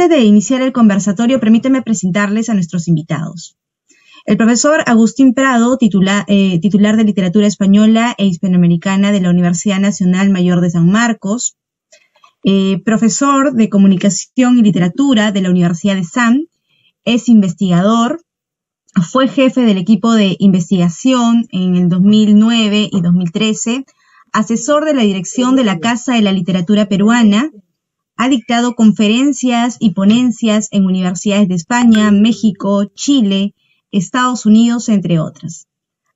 Antes de iniciar el conversatorio, permíteme presentarles a nuestros invitados. El profesor Agustín Prado, titular de Literatura Española e Hispanoamericana de la Universidad Nacional Mayor de San Marcos, profesor de Comunicación y Literatura de la Universidad de SAM, es investigador, fue jefe del equipo de investigación en el 2009 y 2013, asesor de la dirección de la Casa de la Literatura Peruana, ha dictado conferencias y ponencias en universidades de España, México, Chile, Estados Unidos, entre otras.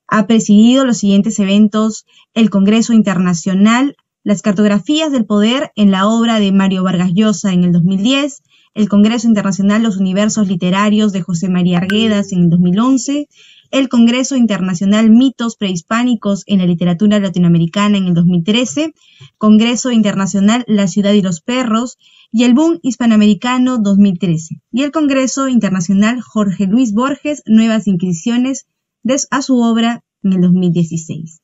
Ha presidido los siguientes eventos: el Congreso Internacional Las Cartografías del Poder en la obra de Mario Vargas Llosa en el 2010, el Congreso Internacional Los Universos Literarios de José María Arguedas en el 2011, el Congreso Internacional Mitos Prehispánicos en la Literatura Latinoamericana en el 2013, Congreso Internacional La Ciudad y los Perros y el Boom Hispanoamericano 2013, y el Congreso Internacional Jorge Luis Borges, Nuevas Inquisiciones, a su obra en el 2016.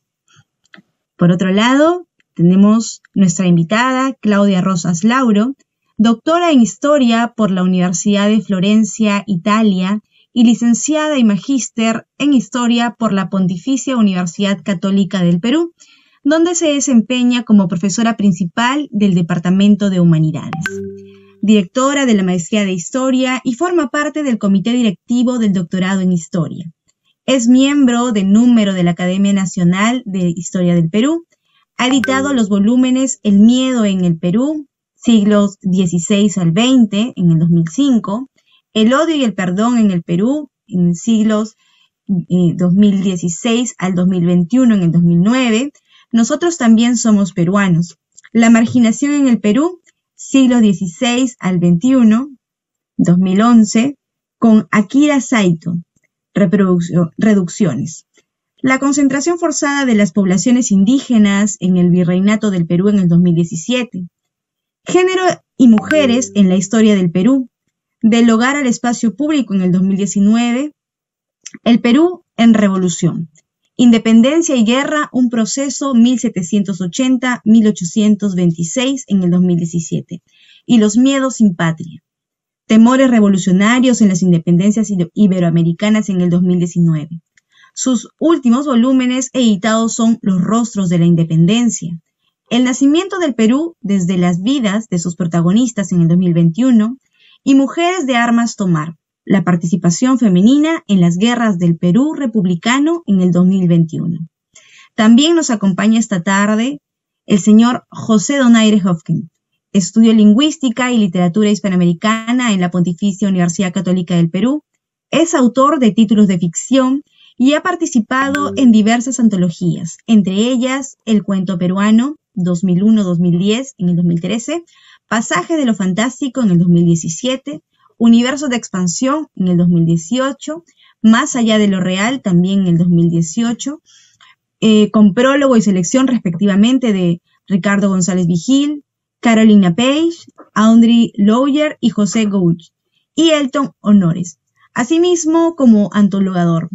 Por otro lado, tenemos nuestra invitada, Claudia Rosas Lauro, doctora en Historia por la Universidad de Florencia, Italia, y licenciada y magíster en Historia por la Pontificia Universidad Católica del Perú, donde se desempeña como profesora principal del Departamento de Humanidades, directora de la Maestría de Historia y forma parte del Comité Directivo del Doctorado en Historia. Es miembro del número de la Academia Nacional de Historia del Perú. Ha editado los volúmenes El miedo en el Perú, siglos XVI al XX, en el 2005, El odio y el perdón en el Perú, en siglos 2016 al 2021, en el 2009, Nosotros también somos peruanos, La marginación en el Perú, siglos XVI al XXI, 2011, con Akira Saito, Reducciones. La concentración forzada de las poblaciones indígenas en el Virreinato del Perú en el 2017. Género y mujeres en la historia del Perú. Del hogar al espacio público en el 2019. El Perú en revolución. Independencia y guerra, un proceso 1780-1826 en el 2017. Y los miedos sin patria. Temores revolucionarios en las independencias iberoamericanas en el 2019. Sus últimos volúmenes editados son Los rostros de la independencia, El nacimiento del Perú desde las vidas de sus protagonistas en el 2021 y Mujeres de armas tomar, la participación femenina en las guerras del Perú republicano en el 2021. También nos acompaña esta tarde el señor José Donaire Hofken. Estudió Lingüística y Literatura Hispanoamericana en la Pontificia Universidad Católica del Perú. Es autor de títulos de ficción y ha participado en diversas antologías, entre ellas El cuento peruano, 2001-2010 en el 2013, Pasaje de lo fantástico en el 2017, Universos de expansión en el 2018, Más allá de lo real también en el 2018, con prólogo y selección respectivamente de Ricardo González Vigil, Carolina Page, Audrey Lawyer y José Gouch, y Elton Honores. Asimismo, como antologador,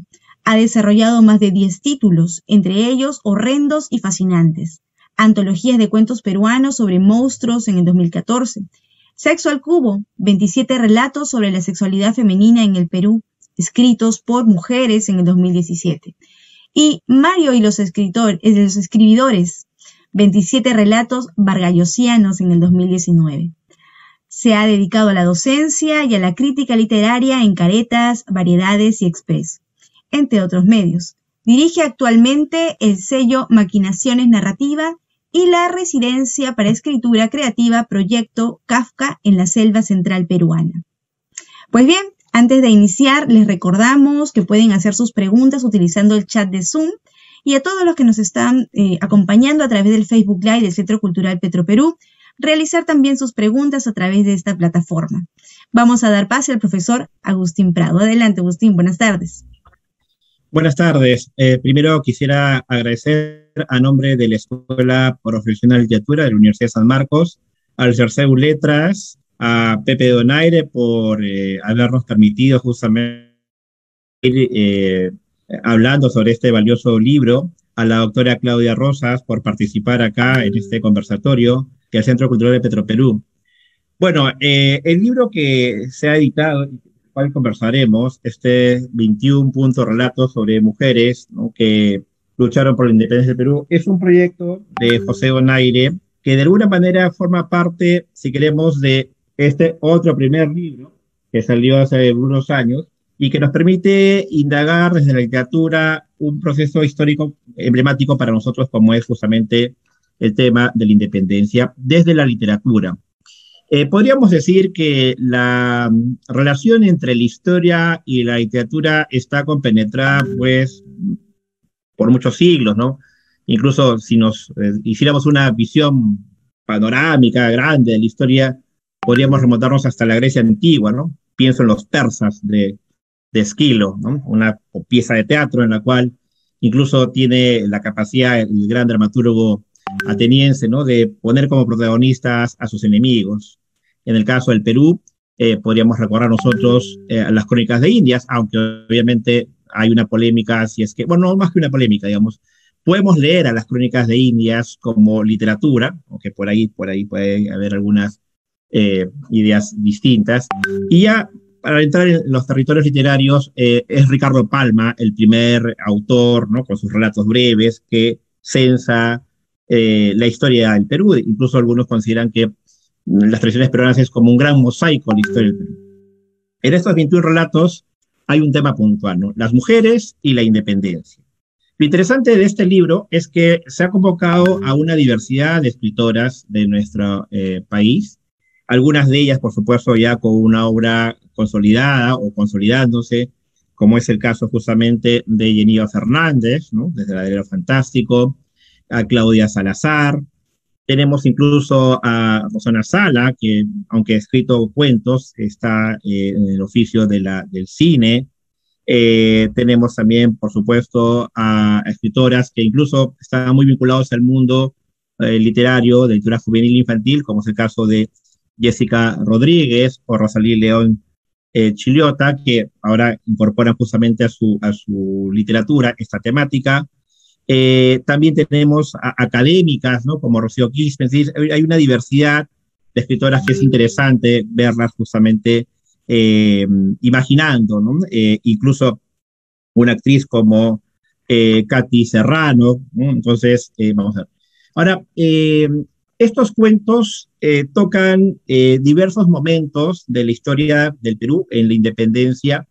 ha desarrollado más de 10 títulos, entre ellos Horrendos y Fascinantes, antologías de cuentos peruanos sobre monstruos en el 2014, Sexo al Cubo, 27 relatos sobre la sexualidad femenina en el Perú, escritos por mujeres en el 2017, y Mario y los escribidores, 27 relatos vargallosianos en el 2019. Se ha dedicado a la docencia y a la crítica literaria en Caretas, Variedades y Expreso, entre otros medios. Dirige actualmente el sello Maquinaciones Narrativa y la Residencia para Escritura Creativa Proyecto Kafka en la Selva Central Peruana. Pues bien, antes de iniciar, les recordamos que pueden hacer sus preguntas utilizando el chat de Zoom, y a todos los que nos están acompañando a través del Facebook Live del Centro Cultural Petroperú, realizar también sus preguntas a través de esta plataforma. Vamos a dar pase al profesor Agustín Prado. Adelante, Agustín, buenas tardes. Buenas tardes. Primero quisiera agradecer a nombre de la Escuela Profesional de Literatura de la Universidad de San Marcos, al CERCEU Letras, a Pepe Donaire por habernos permitido justamente ir hablando sobre este valioso libro, a la doctora Claudia Rosas por participar acá en este conversatorio, y al Centro Cultural de Petroperú. Bueno, el libro que se ha editado, y del cual conversaremos, 21 puntos relatos sobre mujeres, ¿no?, que lucharon por la independencia del Perú, es un proyecto de José Donaire que de alguna manera forma parte, si queremos, de este otro primer libro que salió hace unos años y que nos permite indagar desde la literatura un proceso histórico emblemático para nosotros como es justamente el tema de la independencia desde la literatura. Podríamos decir que la relación entre la historia y la literatura está compenetrada, pues, por muchos siglos, ¿no? Incluso si nos hiciéramos una visión panorámica grande de la historia, podríamos remontarnos hasta la Grecia antigua, ¿no? Pienso en los persas de Esquilo, ¿no? Una pieza de teatro en la cual incluso tiene la capacidad el gran dramaturgo ateniense, ¿no?, de poner como protagonistas a sus enemigos. En el caso del Perú, podríamos recordar nosotros las crónicas de Indias, aunque obviamente hay una polémica, si es que, bueno, no más que una polémica, digamos, podemos leer a las crónicas de Indias como literatura, aunque por ahí puede haber algunas ideas distintas. Y ya para entrar en los territorios literarios, es Ricardo Palma el primer autor, ¿no?, con sus relatos breves, que censa la historia del Perú. Incluso algunos consideran que las tradiciones peruanas es como un gran mosaico de la historia del Perú. En estos 21 relatos hay un tema puntual, ¿no? Las mujeres y la independencia. Lo interesante de este libro es que se ha convocado a una diversidad de escritoras de nuestro país, algunas de ellas, por supuesto, ya con una obra consolidada o consolidándose, como es el caso justamente de Yeniva Fernández, ¿no?, desde la Delero Fantástico, a Claudia Salazar. Tenemos incluso a Rosana Sala, que aunque ha escrito cuentos, está en el oficio del cine. Tenemos también, por supuesto, a escritoras que incluso están muy vinculados al mundo literario, de literatura juvenil e infantil, como es el caso de Jessica Rodríguez o Rosalí León Chiliota, que ahora incorporan justamente a su literatura esta temática. También tenemos académicas, ¿no?, como Rocío Quispe. Hay una diversidad de escritoras que es interesante verlas justamente imaginando, ¿no? Incluso una actriz como Katy Serrano, ¿no? Entonces, vamos a ver. Ahora, estos cuentos tocan diversos momentos de la historia del Perú en la independencia.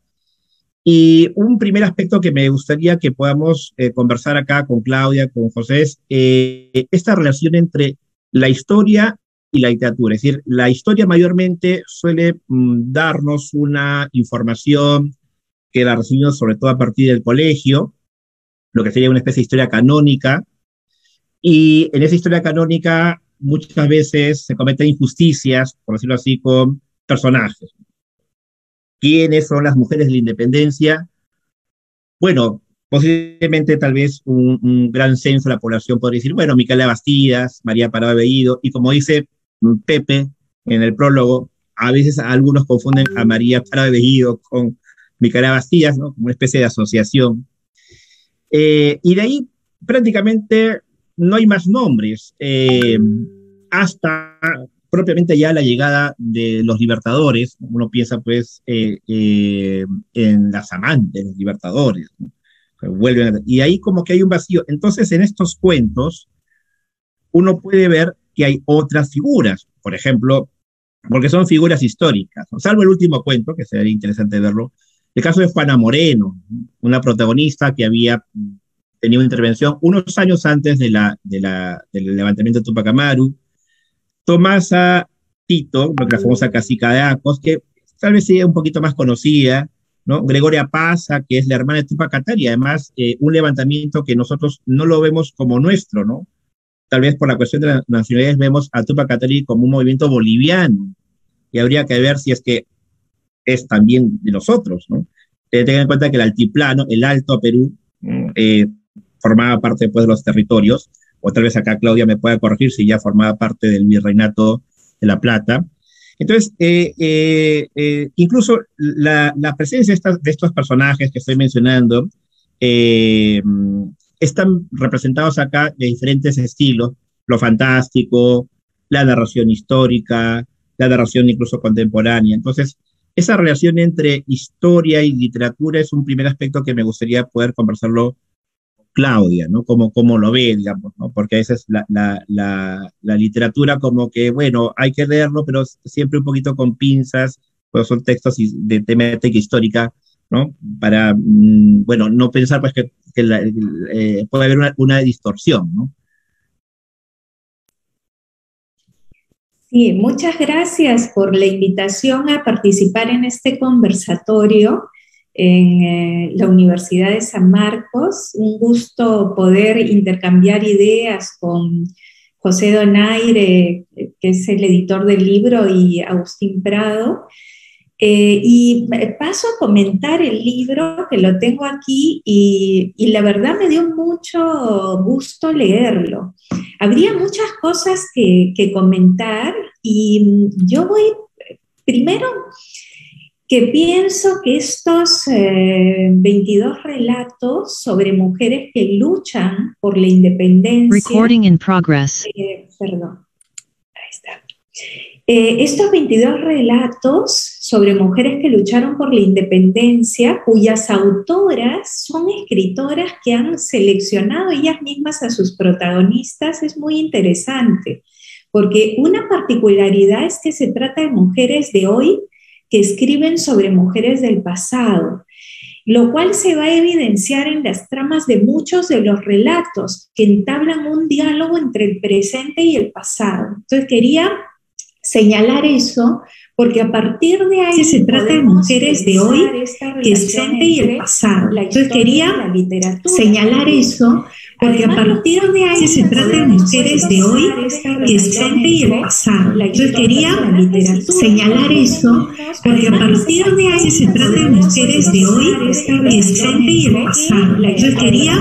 Y un primer aspecto que me gustaría que podamos conversar acá con Claudia, con José, es esta relación entre la historia y la literatura. Es decir, la historia mayormente suele darnos una información que la recibimos sobre todo a partir del colegio, lo que sería una especie de historia canónica, y en esa historia canónica muchas veces se cometen injusticias, por decirlo así, con personajes. ¿Quiénes son las mujeres de la independencia? Bueno, posiblemente tal vez un gran censo de la población podría decir, bueno, Micaela Bastidas, María Parado de Bellido, y como dice Pepe en el prólogo, a veces algunos confunden a María Parado de Bellido con Micaela Bastidas, ¿no?, como una especie de asociación. Y de ahí prácticamente no hay más nombres, hasta propiamente ya la llegada de los libertadores. Uno piensa pues en las amantes de los libertadores, ¿no?, y ahí como que hay un vacío. Entonces en estos cuentos uno puede ver que hay otras figuras, por ejemplo, porque son figuras históricas, ¿no?, salvo el último cuento, que sería interesante verlo, el caso de Juana Moreno, una protagonista que había tenido una intervención unos años antes del levantamiento de Tupac Amaru. Tomasa Tito, la famosa cacica de Acos, que tal vez sea un poquito más conocida, ¿no? Gregoria Paza, que es la hermana de Tupac Katari, y además un levantamiento que nosotros no lo vemos como nuestro, ¿no? Tal vez por la cuestión de las nacionalidades vemos a Tupac Katari como un movimiento boliviano, y habría que ver si es que es también de nosotros, ¿no? Tengan en cuenta que el altiplano, el Alto Perú, formaba parte después de los territorios, o tal vez acá Claudia me pueda corregir si ya formaba parte del virreinato de La Plata. Entonces, incluso la presencia de estos personajes que estoy mencionando están representados acá de diferentes estilos: lo fantástico, la narración histórica, la narración incluso contemporánea. Entonces, esa relación entre historia y literatura es un primer aspecto que me gustaría poder conversarlo con Claudia, ¿no? Cómo lo ve, digamos, ¿no? Porque a veces la literatura como que, bueno, hay que leerlo, pero siempre un poquito con pinzas, pues son textos de temática histórica, ¿no? Para, bueno, no pensar pues que puede haber una distorsión, ¿no? Sí, muchas gracias por la invitación a participar en este conversatorio en la Universidad de San Marcos. Un gusto poder intercambiar ideas con José Donaire, que es el editor del libro, y Agustín Prado. Y paso a comentar el libro, que lo tengo aquí, y la verdad me dio mucho gusto leerlo. Habría muchas cosas que comentar, y yo voy primero que pienso que estos 22 relatos sobre mujeres que luchan por la independencia. Recording in progress. Perdón, ahí está. Estos 22 relatos sobre mujeres que lucharon por la independencia, cuyas autoras son escritoras que han seleccionado ellas mismas a sus protagonistas, es muy interesante, porque una particularidad es que se trata de mujeres de hoy que escriben sobre mujeres del pasado, lo cual se va a evidenciar en las tramas de muchos de los relatos que entablan un diálogo entre el presente y el pasado. Entonces quería señalar eso, porque a partir de ahí se trata de mujeres de hoy, que es el presente y el pasado. Entonces quería señalar eso, porque a partir de ahí se trata de mujeres de hoy, que es el presente y el pasado. Entonces quería señalar eso, porque a partir de ahí se trata de mujeres de hoy, que es el presente y el pasado. Entonces quería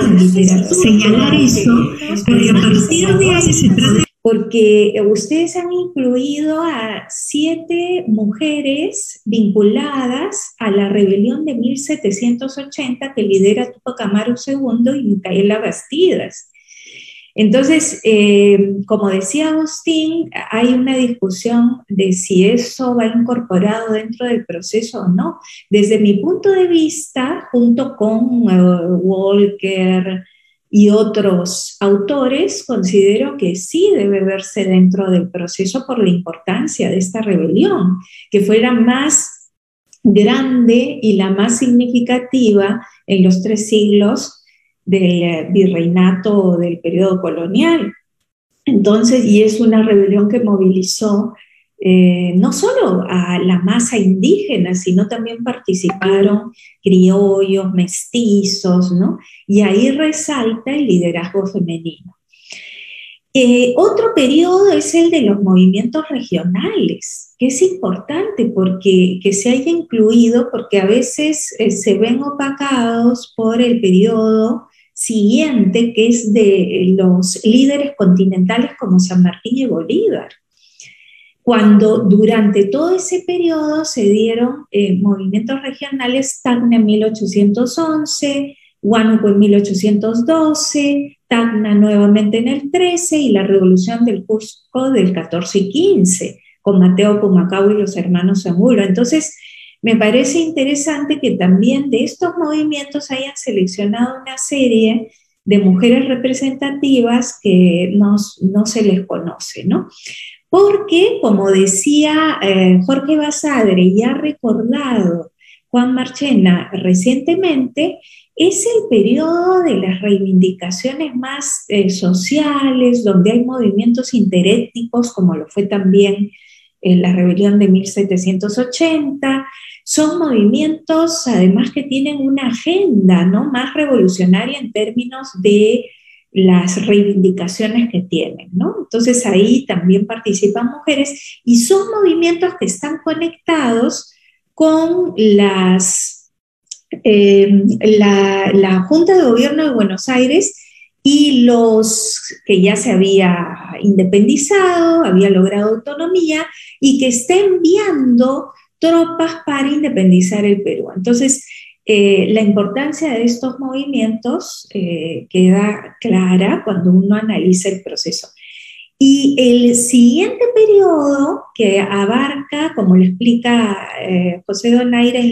señalar eso, porque a partir de ahí se trata de porque ustedes han incluido a 7 mujeres vinculadas a la rebelión de 1780 que lidera Túpac Amaru II y Micaela Bastidas. Entonces, como decía Agustín, hay una discusión de si eso va incorporado dentro del proceso o no. Desde mi punto de vista, junto con Walker y otros autores, considero que sí debe verse dentro del proceso por la importancia de esta rebelión, que fue la más grande y la más significativa en los 3 siglos del virreinato del periodo colonial. Entonces, y es una rebelión que movilizó no solo a la masa indígena, sino también participaron criollos, mestizos, ¿no? Y ahí resalta el liderazgo femenino. Otro periodo es el de los movimientos regionales, que es importante porque que se haya incluido, porque a veces se ven opacados por el periodo siguiente, que es de los líderes continentales como San Martín y Bolívar. Cuando durante todo ese periodo se dieron movimientos regionales, Tacna en 1811, Huánuco en 1812, Tacna nuevamente en el 13 y la Revolución del Cusco del 14 y 15, con Mateo Pumacahua y los hermanos Zamuro. Entonces, me parece interesante que también de estos movimientos hayan seleccionado una serie de mujeres representativas que no se les conoce, ¿no? Porque, como decía Jorge Basadre y ha recordado Juan Marchena recientemente, es el periodo de las reivindicaciones más sociales, donde hay movimientos interétnicos, como lo fue también la rebelión de 1780. Son movimientos, además, que tienen una agenda, ¿no?, más revolucionaria en términos de las reivindicaciones que tienen, ¿no? Entonces ahí también participan mujeres y son movimientos que están conectados con la Junta de Gobierno de Buenos Aires y los que ya se había independizado, había logrado autonomía y que está enviando tropas para independizar el Perú. Entonces, la importancia de estos movimientos queda clara cuando uno analiza el proceso. Y el siguiente periodo, que abarca, como lo explica José Donaire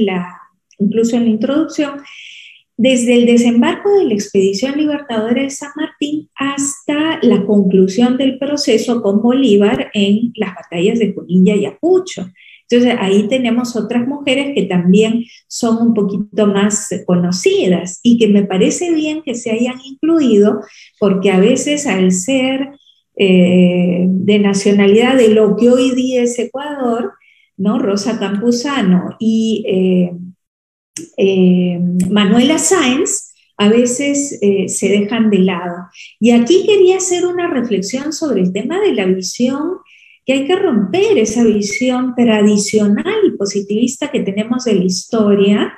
incluso en la introducción, desde el desembarco de la Expedición Libertadora de San Martín hasta la conclusión del proceso con Bolívar en las batallas de Junín y Ayacucho. Entonces ahí tenemos otras mujeres que también son un poquito más conocidas y que me parece bien que se hayan incluido, porque a veces al ser de nacionalidad de lo que hoy día es Ecuador, ¿no? Rosa Campuzano y Manuela Sáenz a veces se dejan de lado. Y aquí quería hacer una reflexión sobre el tema de la visión, que hay que romper esa visión tradicional y positivista que tenemos de la historia,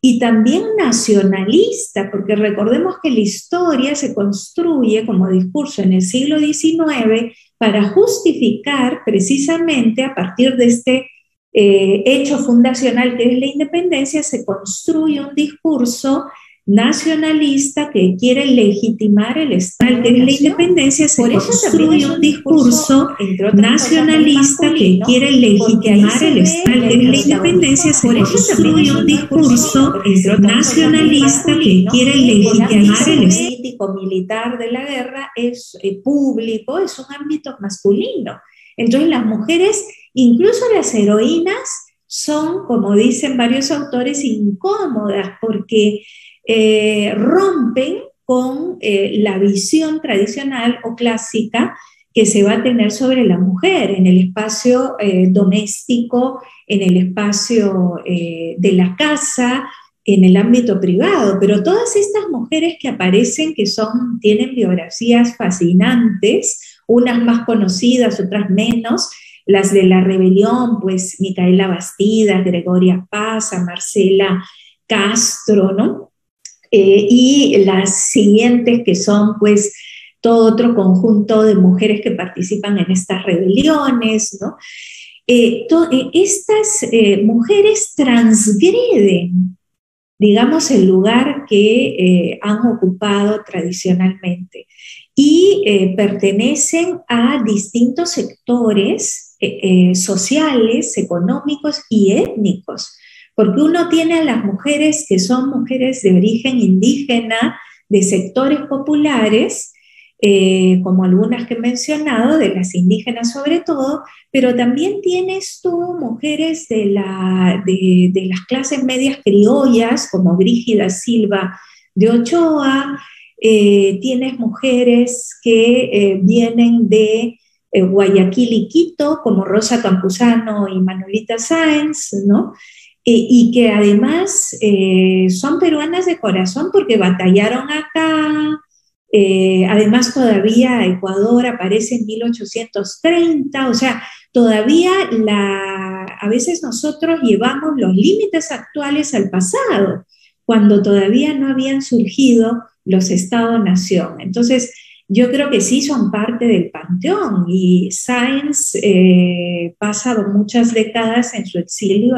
y también nacionalista, porque recordemos que la historia se construye como discurso en el siglo XIX para justificar precisamente a partir de este hecho fundacional que es la independencia, se construye un discurso nacionalista que quiere legitimar el Estado que es la independencia, se construye un discurso nacionalista que quiere legitimar el Estado que es la independencia, se construye un discurso nacionalista que quiere legitimar el político militar de la guerra es público, es un ámbito masculino. Entonces las mujeres, incluso las heroínas, son, como dicen varios autores, incómodas porque rompen con la visión tradicional o clásica que se va a tener sobre la mujer en el espacio doméstico, en el espacio de la casa, en el ámbito privado. Pero todas estas mujeres que aparecen, que tienen biografías fascinantes, unas más conocidas, otras menos, las de la rebelión, pues Micaela Bastidas, Gregoria Pasa, Marcela Castro, ¿no? Y las siguientes que son pues todo otro conjunto de mujeres que participan en estas rebeliones, ¿no? Estas mujeres transgreden, digamos, el lugar que han ocupado tradicionalmente y pertenecen a distintos sectores sociales, económicos y étnicos. Porque uno tiene a las mujeres que son mujeres de origen indígena, de sectores populares, como algunas que he mencionado, de las indígenas sobre todo, pero también tienes tú mujeres de las clases medias criollas, como Brígida Silva de Ochoa, tienes mujeres que vienen de Guayaquil y Quito, como Rosa Campuzano y Manuelita Sáenz, ¿no? Y que además son peruanas de corazón porque batallaron acá. Además todavía Ecuador aparece en 1830, o sea, todavía a veces nosotros llevamos los límites actuales al pasado, cuando todavía no habían surgido los Estados-nación. Entonces, yo creo que sí son parte del panteón, y Sáenz pasa muchas décadas en su exilio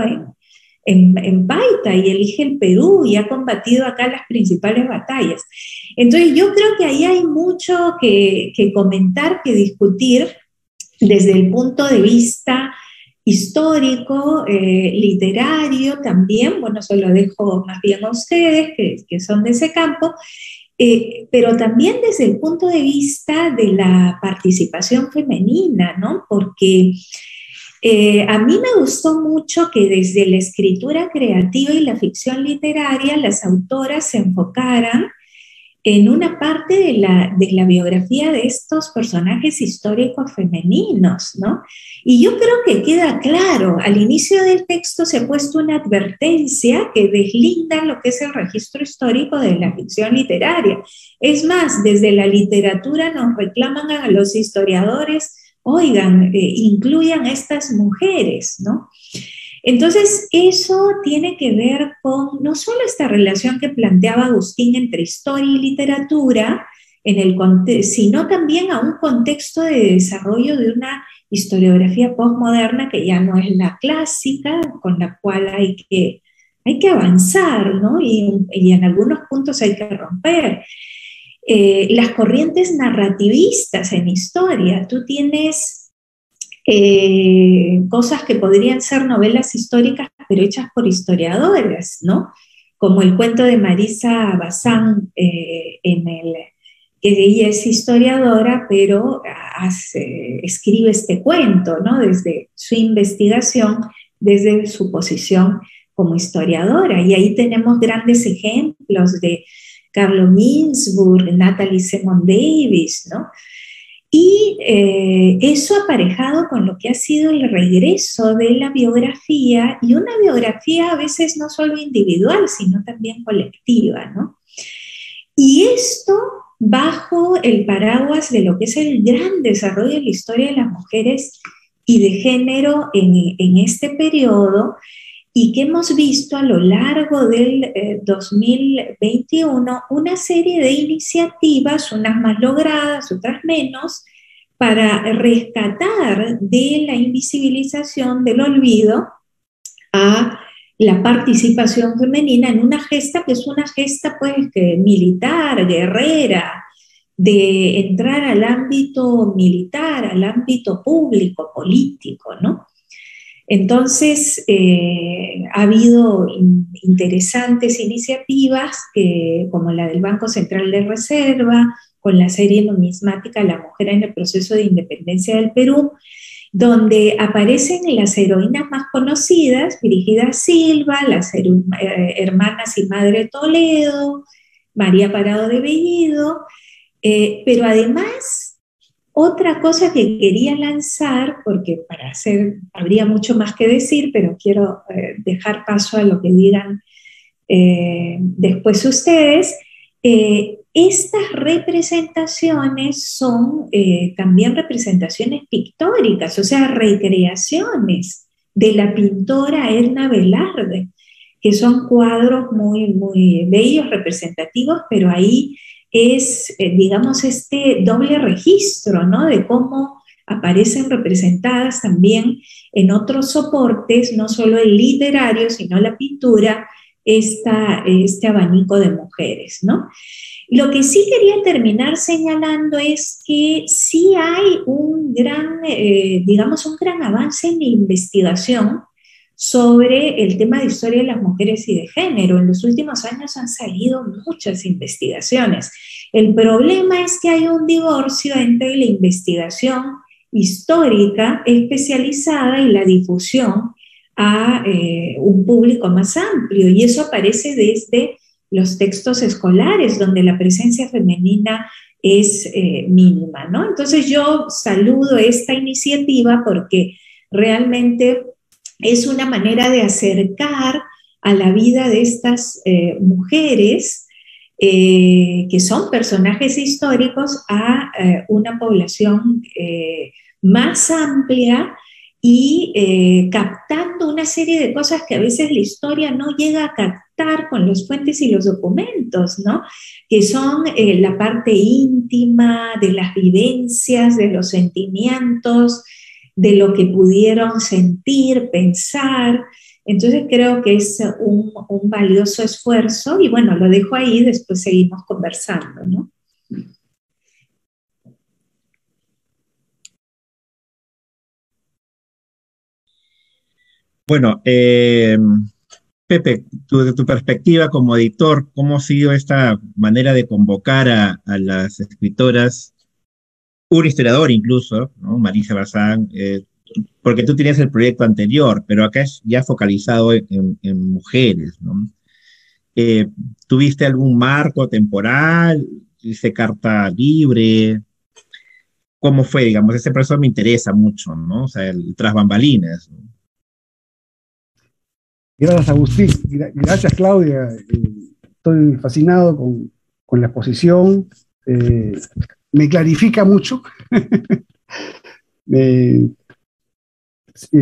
en Paita y elige el Perú y ha combatido acá las principales batallas. Entonces yo creo que ahí hay mucho que comentar, que discutir desde el punto de vista histórico, literario también. Bueno, se lo dejo más bien a ustedes que son de ese campo, pero también desde el punto de vista de la participación femenina, ¿no? Porque a mí me gustó mucho que desde la escritura creativa y la ficción literaria las autoras se enfocaran en una parte de la biografía de estos personajes históricos femeninos, ¿no? Y yo creo que queda claro, al inicio del texto se ha puesto una advertencia que deslinda lo que es el registro histórico de la ficción literaria. Es más, desde la literatura nos reclaman a los historiadores, oigan, incluyan a estas mujeres, ¿no? Entonces, eso tiene que ver con no solo esta relación que planteaba Agustín entre historia y literatura, sino también a un contexto de desarrollo de una historiografía postmoderna que ya no es la clásica, con la cual hay que avanzar, ¿no? Y en algunos puntos hay que romper. las corrientes narrativistas en historia. Tú tienes cosas que podrían ser novelas históricas, pero hechas por historiadoras, ¿no? Como el cuento de Marisa Bazán, que ella es historiadora, pero escribe este cuento, ¿no? Desde su investigación, desde su posición como historiadora. Y ahí tenemos grandes ejemplos de Carlo Ginzburg, Natalie Simon Davis, ¿no? Y eso aparejado con lo que ha sido el regreso de la biografía, y una biografía a veces no solo individual, sino también colectiva, ¿no? Y esto bajo el paraguas de lo que es el gran desarrollo de la historia de las mujeres y de género en este periodo, y que hemos visto a lo largo del 2021 una serie de iniciativas, unas más logradas, otras menos, para rescatar de la invisibilización, del olvido, a la participación femenina en una gesta que es una gesta pues militar, guerrera, de entrar al ámbito militar, al ámbito público, político, ¿no? Entonces, ha habido interesantes iniciativas como la del Banco Central de Reserva, con la serie numismática La mujer en el proceso de independencia del Perú, donde aparecen las heroínas más conocidas, Brígida Silva, las hermanas y madre Toledo, María Parado de Bellido, pero además otra cosa que quería lanzar, porque habría mucho más que decir, pero quiero dejar paso a lo que digan después ustedes. Estas representaciones son también representaciones pictóricas, o sea, recreaciones de la pintora Edna Velarde, que son cuadros muy, muy bellos, representativos, pero ahí es, digamos, este doble registro, ¿no? De cómo aparecen representadas también en otros soportes, no solo el literario, sino la pintura, este abanico de mujeres, ¿no? Lo que sí quería terminar señalando es que sí hay un gran, digamos, un gran avance en la investigación sobre el tema de historia de las mujeres y de género. En los últimos años han salido muchas investigaciones. El problema es que hay un divorcio entre la investigación histórica especializada y la difusión a un público más amplio, y eso aparece desde los textos escolares, donde la presencia femenina es mínima, ¿no? Entonces yo saludo esta iniciativa porque realmente es una manera de acercar a la vida de estas mujeres que son personajes históricos a una población más amplia, y captando una serie de cosas que a veces la historia no llega a captar con los fuentes y los documentos, ¿no? Que son la parte íntima de las vivencias, de los sentimientos, de lo que pudieron sentir, pensar. Entonces creo que es un valioso esfuerzo, y bueno, lo dejo ahí, después seguimos conversando, ¿no? Bueno, Pepe, de tu perspectiva como editor, ¿cómo ha sido esta manera de convocar a las escritoras, un historiador incluso, ¿no? Marisa Bazán, porque tú tenías el proyecto anterior, pero acá es ya focalizado en mujeres, ¿no? Eh, ¿Tuviste algún marco temporal? ¿Hice carta libre? ¿Cómo fue, digamos? Ese proceso me interesa mucho, ¿no? O sea, el tras bambalinas, ¿no? Gracias, Agustín. Gracias, Claudia. Estoy fascinado con la exposición. Me clarifica mucho. Me,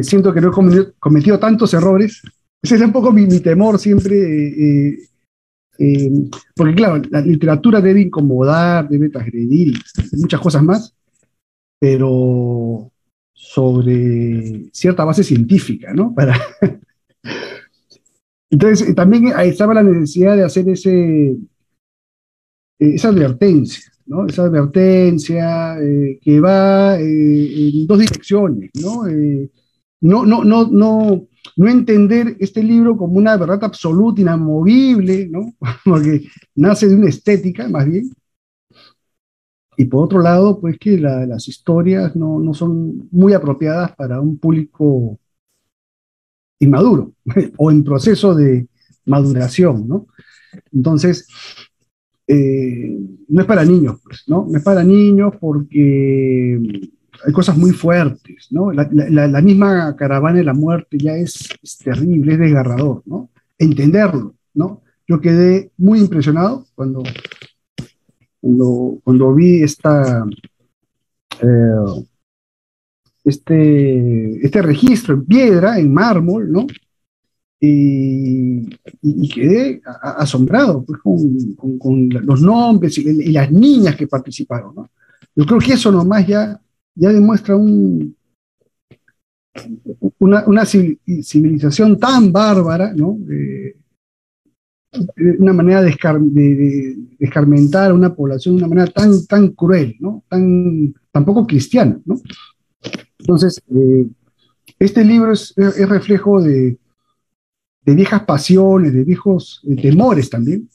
Siento que no he cometido tantos errores. Ese es un poco mi temor siempre. Porque, claro, la literatura debe incomodar, debe transgredir, muchas cosas más, pero sobre cierta base científica, ¿no? Entonces, también ahí estaba la necesidad de hacer esa advertencia, ¿no? Esa advertencia que va en dos direcciones, ¿no? No entender este libro como una verdad absoluta, inamovible, ¿no? Porque nace de una estética, más bien. Y por otro lado, pues que las historias no son muy apropiadas para un público inmaduro o en proceso de maduración, ¿no? Entonces, no es para niños, pues, ¿no? No es para niños porque hay cosas muy fuertes, ¿no? La misma caravana de la muerte ya es terrible, es desgarrador, ¿no? Entenderlo, ¿no? Yo quedé muy impresionado cuando vi eh, este registro en piedra, en mármol, ¿no? Y quedé asombrado pues, con los nombres y las niñas que participaron, ¿no? Yo creo que eso nomás ya demuestra una civilización tan bárbara, ¿no? Una manera de escarmentar a una población de una manera tan cruel, ¿no? Tan poco cristiana, ¿no? Entonces, este libro es reflejo de viejas pasiones, de viejos temores también,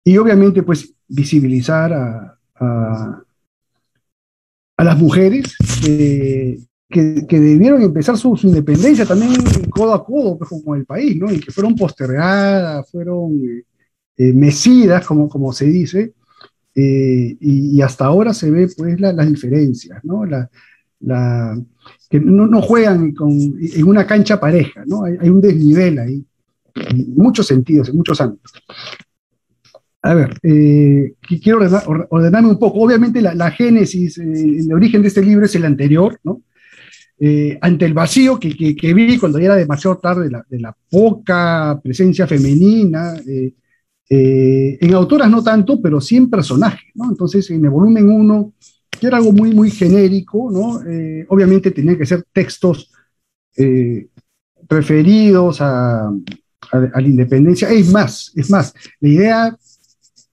y obviamente pues visibilizar a las mujeres que debieron empezar su independencia también codo a codo pues, con el país, ¿no? Y que fueron postergadas, fueron mecidas, como se dice, y hasta ahora se ve pues las diferencias, ¿no? Que no juegan en una cancha pareja, ¿no? Hay un desnivel ahí, en muchos sentidos, en muchos ámbitos. A ver, quiero ordenarme un poco. Obviamente la génesis, el origen de este libro es el anterior, ¿no? Ante el vacío que vi cuando ya era demasiado tarde de la poca presencia femenina, en autoras no tanto, pero sí en personajes, ¿no? Entonces, en el volumen 1, que era algo muy genérico, ¿no? Obviamente tenían que ser textos referidos a la independencia. Es más, la idea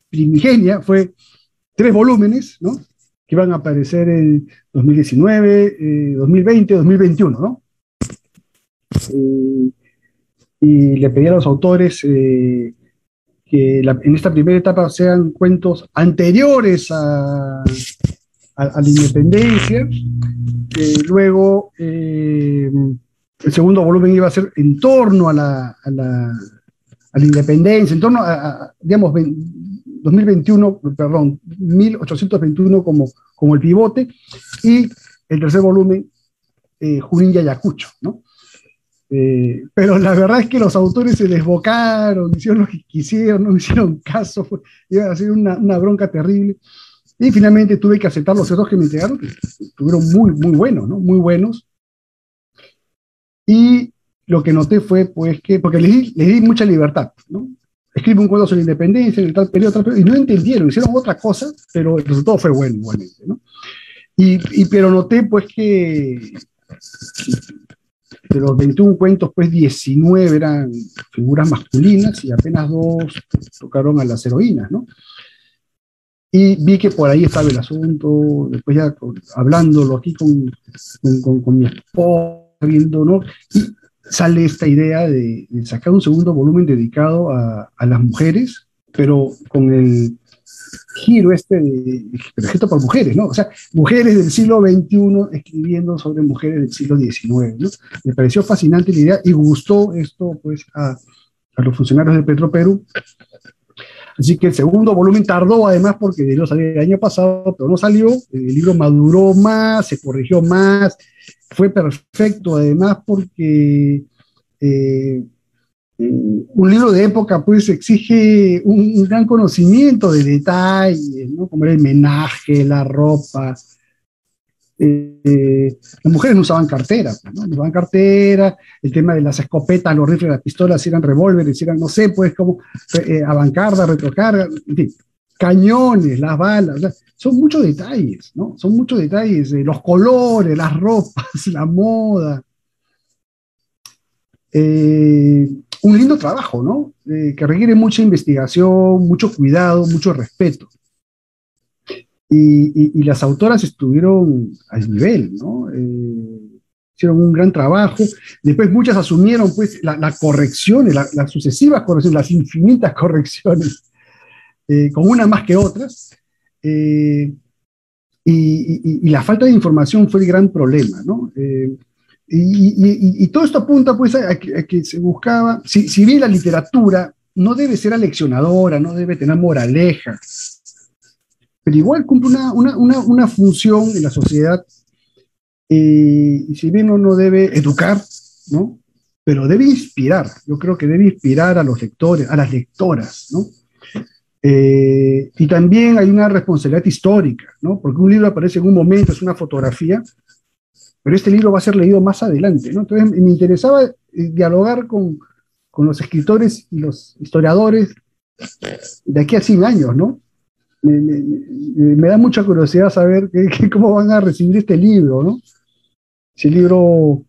primigenia fue 3 volúmenes, ¿no? Que iban a aparecer en 2019, 2020, 2021, ¿no? Y le pedí a los autores que en esta primera etapa sean cuentos anteriores a la independencia, luego el segundo volumen iba a ser en torno a la independencia, en torno digamos, 2021, perdón, 1821 como el pivote, y el tercer volumen, Junín y Ayacucho, ¿no? Pero la verdad es que los autores se desbocaron, hicieron lo que quisieron, no hicieron caso, iba a ser una bronca terrible. Y finalmente tuve que aceptar los cerros que me entregaron, que estuvieron muy buenos, ¿no? Muy buenos. Y lo que noté fue, pues, porque les di mucha libertad, ¿no? Escribe un cuento sobre la independencia en el tal periodo, y no entendieron, hicieron otra cosa, pero el resultado fue bueno igualmente, ¿no? Pero noté, pues, que de los 21 cuentos, pues 19 eran figuras masculinas y apenas 2 tocaron a las heroínas, ¿no? Y vi que por ahí estaba el asunto, después ya hablándolo aquí con mi esposa, viendo, ¿no? Y sale esta idea de sacar un segundo volumen dedicado a las mujeres, pero con el giro pero escrito por mujeres, ¿no? O sea, mujeres del siglo XXI escribiendo sobre mujeres del siglo XIX, ¿no? Me pareció fascinante la idea y gustó esto, pues, a los funcionarios de Petroperú. Así que el segundo volumen tardó, además, porque debió salir el año pasado, pero no salió. El libro maduró más, se corrigió más, fue perfecto, además, porque un libro de época, pues, exige un gran conocimiento de detalles, ¿no? Como era el menaje, la ropa. Las mujeres no usaban cartera, ¿no? No usaban cartera, el tema de las escopetas, los rifles, las pistolas, si eran revólveres, si eran, no sé, pues como avancarda, retrocarga, en fin, cañones, las balas, o sea, son muchos detalles, ¿no? Son muchos detalles, los colores, las ropas, la moda. un lindo trabajo, ¿no? Que requiere mucha investigación, mucho cuidado, mucho respeto. Y las autoras estuvieron al nivel, ¿no? Hicieron un gran trabajo. Después muchas asumieron pues las correcciones, las sucesivas correcciones, las infinitas correcciones, con unas más que otras. Y la falta de información fue el gran problema, ¿no? Y todo esto apunta pues a que se buscaba, si bien la literatura no debe ser aleccionadora, no debe tener moraleja, pero igual cumple una función en la sociedad, y si bien no debe educar, ¿no? Pero debe inspirar, yo creo que debe inspirar a los lectores, a las lectoras, ¿no? Y también hay una responsabilidad histórica, ¿no? Porque un libro aparece en un momento, es una fotografía, pero este libro va a ser leído más adelante, ¿no? Entonces me interesaba dialogar con los escritores y los historiadores de aquí a 100 años, ¿no? Me da mucha curiosidad saber cómo van a recibir este libro, ¿no? Si el libro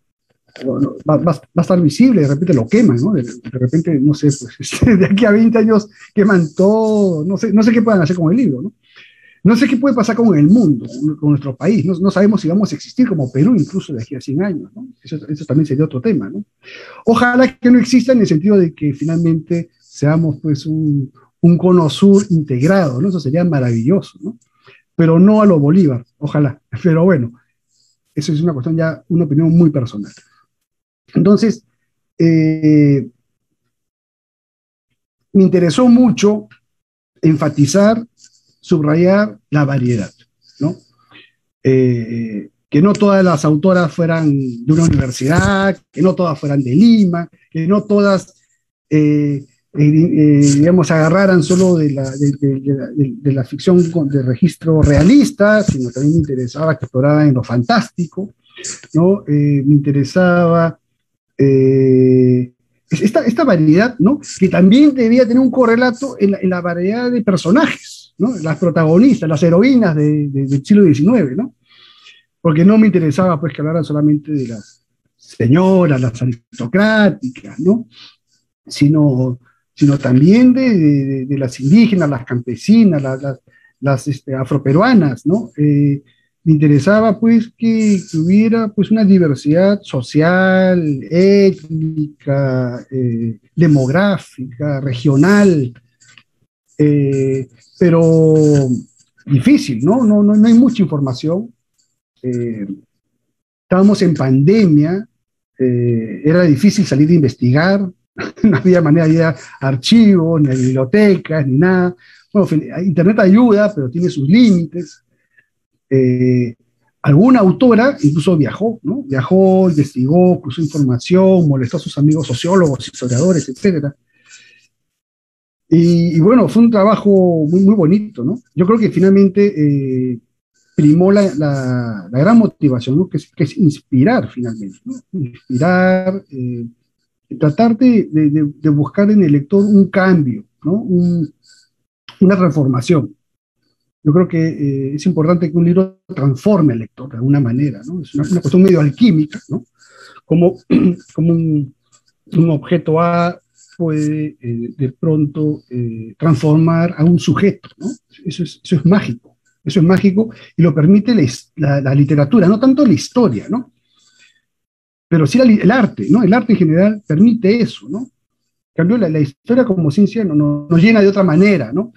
va a estar visible, de repente lo queman, ¿no? De repente, no sé, pues de aquí a 20 años queman todo, no sé qué puedan hacer con el libro, ¿no? No sé qué puede pasar con el mundo, con nuestro país, no sabemos si vamos a existir como Perú incluso de aquí a 100 años, ¿no? Eso también sería otro tema, ¿no? Ojalá que no exista en el sentido de que finalmente seamos pues un cono sur integrado, ¿no? Eso sería maravilloso, ¿no? Pero no a lo Bolívar, ojalá. Pero bueno, eso es una cuestión ya, una opinión muy personal. Entonces, me interesó mucho enfatizar, subrayar la variedad, ¿no? Que no todas las autoras fueran de una universidad, que no todas fueran de Lima, que no todas, digamos, agarraran solo de la ficción de registro realista, sino también me interesaba que exploraran en lo fantástico, ¿no? Me interesaba esta variedad, ¿no? Que también debía tener un correlato en la variedad de personajes, ¿no? Las protagonistas, las heroínas del siglo XIX, ¿no? Porque no me interesaba pues que hablaran solamente de las señoras, las aristocráticas, ¿no? Sino también de las indígenas, las campesinas, las afroperuanas, ¿no? Me interesaba pues que hubiera pues una diversidad social, étnica, demográfica, regional, pero difícil, ¿no? No hay mucha información. Estábamos en pandemia, era difícil salir a investigar, no había manera de ir a archivos, ni a bibliotecas, ni nada. Bueno, Internet ayuda, pero tiene sus límites. Alguna autora incluso viajó, ¿no? Viajó, investigó, cruzó información, molestó a sus amigos sociólogos, historiadores, etc. Y bueno, fue un trabajo muy, muy bonito, ¿no? Yo creo que finalmente primó la gran motivación, ¿no? Que es inspirar finalmente, ¿no? Inspirar, tratar de buscar en el lector un cambio, ¿no? Una transformación. Yo creo que es importante que un libro transforme al lector de alguna manera, ¿no? Es una cuestión medio alquímica, ¿no? Como un objeto A puede de pronto transformar a un sujeto, ¿no? Eso es mágico, eso es mágico y lo permite la literatura, no tanto la historia, ¿no? Pero sí el arte, ¿no? El arte en general permite eso, ¿no? En cambio, la historia como ciencia nos llena de otra manera, ¿no?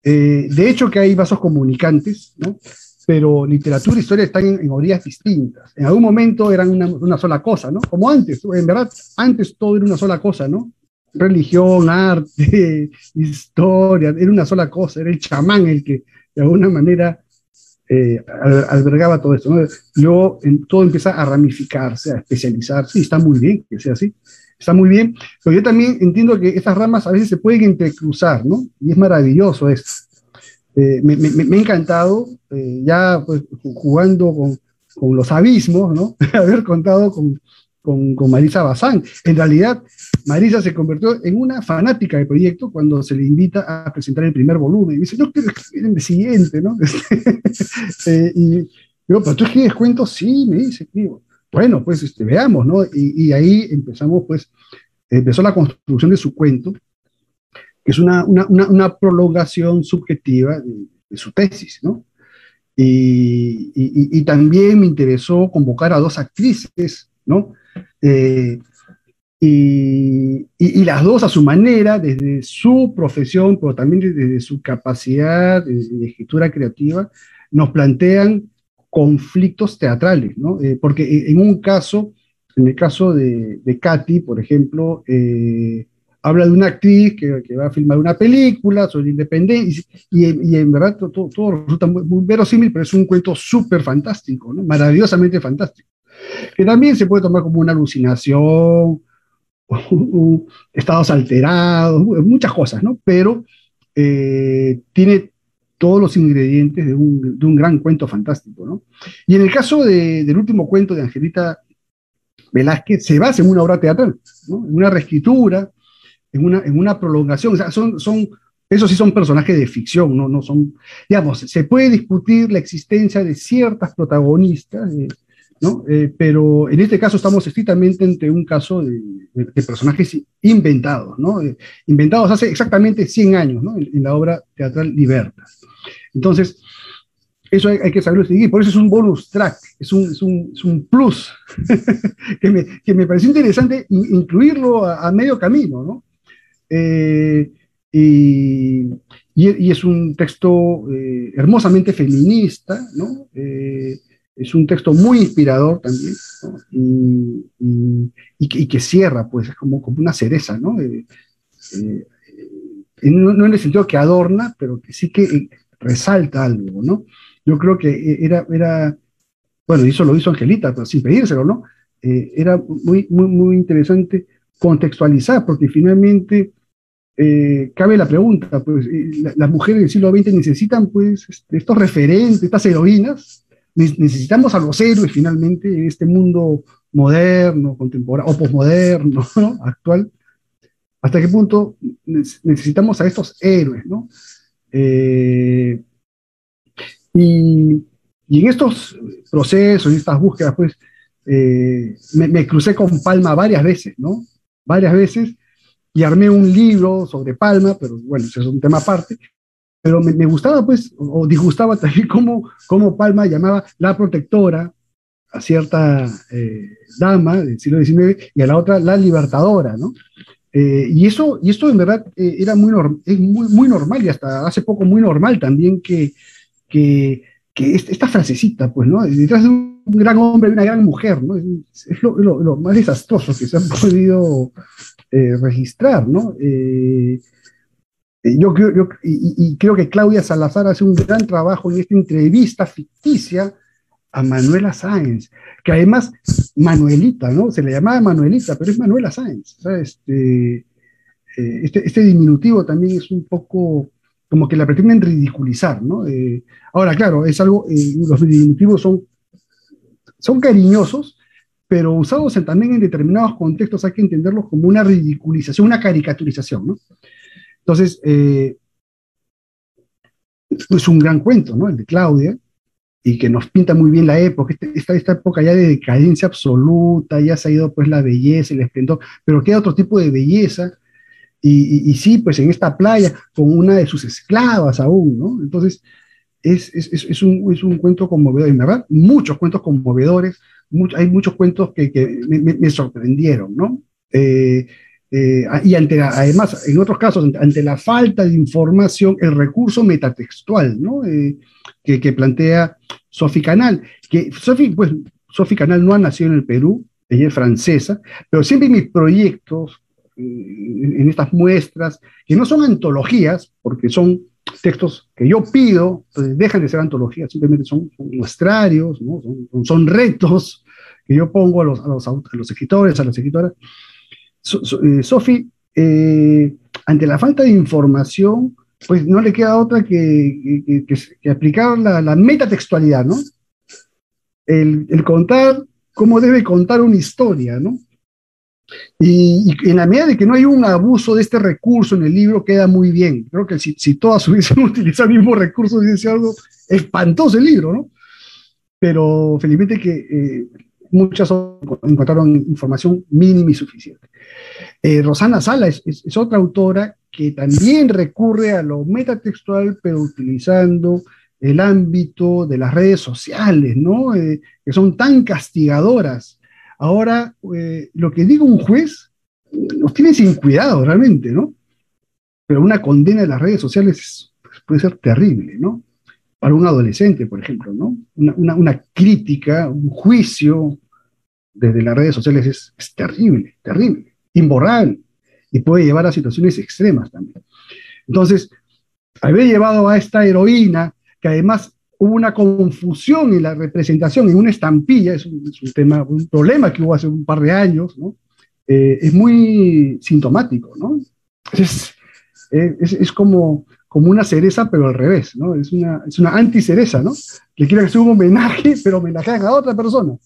De hecho que hay vasos comunicantes, ¿no? Pero literatura e historia están en orillas distintas. En algún momento eran una sola cosa, ¿no? Como antes, en verdad, antes todo era una sola cosa, ¿no? Religión, arte, historia, era una sola cosa, era el chamán el que de alguna manera albergaba todo esto, ¿no? Luego todo empieza a ramificarse, a especializarse, y está muy bien que sea así, está muy bien, pero yo también entiendo que estas ramas a veces se pueden entrecruzar, ¿no? Y es maravilloso esto. Me ha encantado, ya pues, jugando con los abismos, ¿no? Haber contado con Marisa Bazán. En realidad, Marisa se convirtió en una fanática del proyecto cuando se le invita a presentar el primer volumen. Y dice, yo quiero escribir en el siguiente, ¿no? Y digo, ¿pero tú escribes cuentos? Sí, me dice, digo, bueno, pues veamos, ¿no? Y ahí empezamos, pues, empezó la construcción de su cuento, que es una prolongación subjetiva de su tesis, ¿no? Y también me interesó convocar a dos actrices, ¿no? Y las dos a su manera, desde su profesión, pero también desde su capacidad de escritura creativa, nos plantean conflictos teatrales, ¿no? Porque en el caso de Katy, por ejemplo, habla de una actriz que va a filmar una película sobre independencia, y en verdad todo resulta muy verosímil, pero es un cuento súper fantástico, ¿no? Maravillosamente fantástico, que también se puede tomar como una alucinación, estados alterados, muchas cosas, ¿no? Pero tiene todos los ingredientes de un gran cuento fantástico, ¿no? Y en el caso del último cuento de Angelita Velázquez, se basa en una obra teatral, ¿no? En una reescritura, en una prolongación. O sea, esos sí son personajes de ficción, ¿no? No son, digamos, se puede discutir la existencia de ciertas protagonistas, ¿no? Pero en este caso estamos estrictamente ante un caso de personajes inventados, ¿no? Inventados hace exactamente 100 años, ¿no? En la obra teatral Libertas. Entonces, eso hay que saberlo seguir, por eso es un bonus track, es un plus que me pareció interesante incluirlo a medio camino, ¿no? Y es un texto hermosamente feminista, ¿no? Es un texto muy inspirador también, ¿no? Y que cierra, pues, es como una cereza, ¿no? No en el sentido que adorna, pero que sí que resalta algo, ¿no? Yo creo que bueno, y eso lo hizo Angelita, pero sin pedírselo, ¿no? Era muy interesante contextualizar, porque finalmente cabe la pregunta, pues, las mujeres del siglo XX necesitan, pues, estos referentes, estas heroínas, necesitamos a los héroes finalmente en este mundo moderno, contemporáneo, o posmoderno, ¿no? Actual. ¿Hasta qué punto necesitamos a estos héroes, ¿no? Eh, y, y en estos procesos, en estas búsquedas, pues, me crucé con Palma varias veces, ¿no? Varias veces, y armé un libro sobre Palma, pero bueno, ese es un tema aparte. Pero me gustaba, pues, o disgustaba también cómo Palma llamaba la protectora a cierta dama del siglo XIX y a la otra la libertadora, ¿no? Y esto en verdad era es muy normal, y hasta hace poco muy normal también que esta frasecita, pues, ¿no? Detrás de un gran hombre hay una gran mujer, ¿no? Es lo más desastroso que se han podido registrar, ¿no? Creo que Claudia Salazar hace un gran trabajo en esta entrevista ficticia a Manuela Sáenz, que además Manuelita, ¿no? Se le llamaba Manuelita, pero es Manuela Sáenz. O sea, este diminutivo también es un poco como que la pretenden ridiculizar, ¿no? Ahora, claro, es algo, los diminutivos son cariñosos, pero usados también en determinados contextos hay que entenderlos como una ridiculización, una caricaturización, ¿no? Entonces, es un gran cuento, ¿no? El de Claudia, y que nos pinta muy bien la época, esta época ya de decadencia absoluta, ya se ha ido pues la belleza, el esplendor, pero queda otro tipo de belleza, y sí, pues en esta playa, con una de sus esclavas aún, ¿no? Entonces, es un cuento conmovedor, y en verdad, muchos cuentos conmovedores, hay muchos cuentos que me sorprendieron, ¿no? Y además, en otros casos, ante la falta de información, el recurso metatextual, ¿no? Que plantea Sophie Canal, que Sophie Canal no ha nacido en el Perú, ella es francesa, pero siempre mis proyectos, en estas muestras, que no son antologías, porque son textos que yo pido, entonces dejan de ser antologías, simplemente son muestrarios, ¿no? Son retos que yo pongo a los escritores, a las escritoras. Sophie, ante la falta de información, pues no le queda otra que aplicar la metatextualidad, ¿no? El contar cómo debe contar una historia, ¿no? Y en la medida de que no hay un abuso de este recurso en el libro, queda muy bien. Creo que si todas hubiesen utilizado el mismo recurso, hubiese sido algo espantoso el libro, ¿no? Pero felizmente que muchas encontraron información mínima y suficiente. Rosana Sala es otra autora que también recurre a lo metatextual, pero utilizando el ámbito de las redes sociales, ¿no? Que son tan castigadoras. Ahora, lo que diga un juez nos tiene sin cuidado realmente, ¿no? Pero una condena de las redes sociales puede ser terrible, ¿no? Para un adolescente, por ejemplo, ¿no? Una crítica, un juicio desde las redes sociales es terrible, terrible, imborrable, y puede llevar a situaciones extremas también. Entonces, haber llevado a esta heroína, que además hubo una confusión en la representación, en una estampilla, es un problema que hubo hace un par de años, ¿no? Es muy sintomático, ¿no? Es como una cereza, pero al revés, ¿no? Es una anticereza, ¿no? Le quieren hacer un homenaje, pero homenajean a otra persona.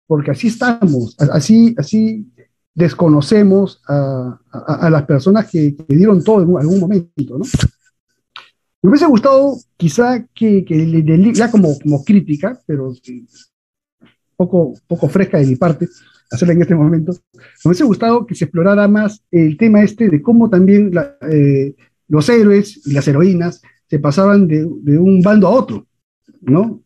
Porque así estamos, así desconocemos a las personas que dieron todo en algún momento, ¿no? Me hubiese gustado quizá que ya como crítica, pero poco fresca de mi parte, hacerla en este momento, me hubiese gustado que se explorara más el tema de cómo también los héroes y las heroínas se pasaban de un bando a otro, ¿no?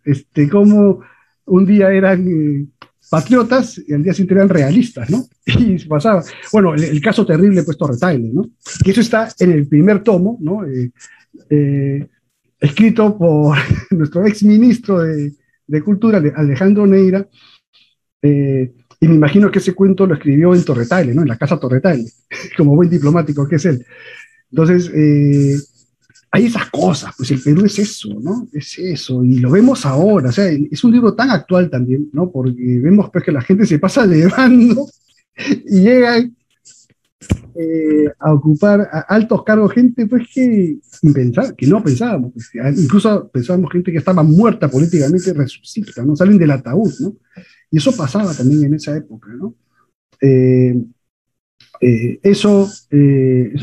Cómo un día eran patriotas y al día siguiente eran realistas, ¿no? Y se pasaba. Bueno, el caso terrible, pues, Torre Tagle, ¿no? Que eso está en el primer tomo, ¿no? Escrito por nuestro ex ministro de Cultura, Alejandro Neira, y me imagino que ese cuento lo escribió en Torre Tagle, ¿no? En la casa Torre Tagle, como buen diplomático que es él. Entonces, hay esas cosas, pues el Perú es eso, ¿no? Es eso, y lo vemos ahora, o sea, es un libro tan actual también, ¿no? Porque vemos pues que la gente se pasa de bando y llega a ocupar altos cargos, gente pues que sin pensar, que no pensábamos, pues, incluso pensábamos gente que estaba muerta políticamente, resucita, ¿no? Salen del ataúd, ¿no? Y eso pasaba también en esa época, ¿no? Eso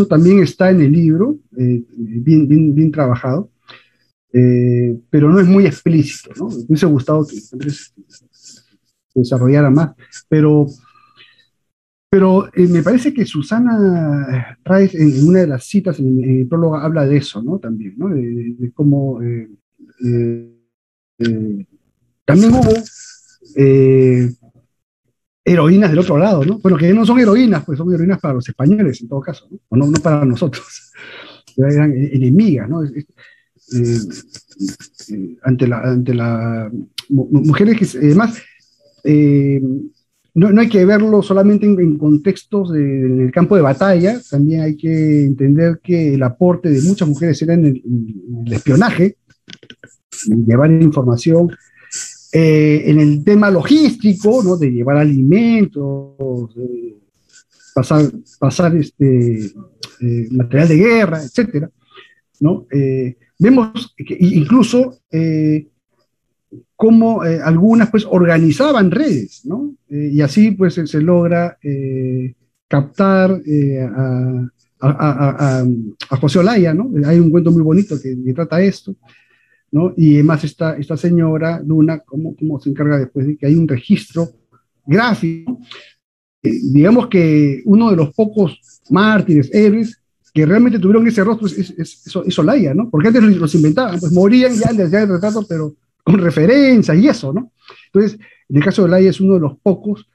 también está en el libro, bien trabajado, pero no es muy explícito, ¿no? Me hubiese gustado que Andrés se desarrollara más, pero me parece que Susana Raez, en una de las citas, en el prólogo, habla de eso, ¿no? También, ¿no? De cómo también hubo heroínas del otro lado, ¿no? Bueno, que no son heroínas, pues son heroínas para los españoles, en todo caso, ¿no? O no para nosotros. Eran enemigas, ¿no? Ante la mujeres que, además, no hay que verlo solamente en contextos en el campo de batalla, también hay que entender que el aporte de muchas mujeres era en el espionaje, en llevar información, en el tema logístico, ¿no? De llevar alimentos, pasar material de guerra, etcétera, ¿no? Vemos que incluso cómo algunas pues organizaban redes, ¿no? Y así pues se logra captar a José Olaya, ¿no? Hay un cuento muy bonito que trata esto, ¿no? Y además esta señora Luna, cómo se encarga después de que hay un registro gráfico, digamos que uno de los pocos mártires, héroes, que realmente tuvieron ese rostro es Olaya, ¿no? Porque antes los inventaban, pues morían ya les hacían el retrato, pero con referencia y eso, ¿no? Entonces, en el caso de Olaya es uno de los pocos,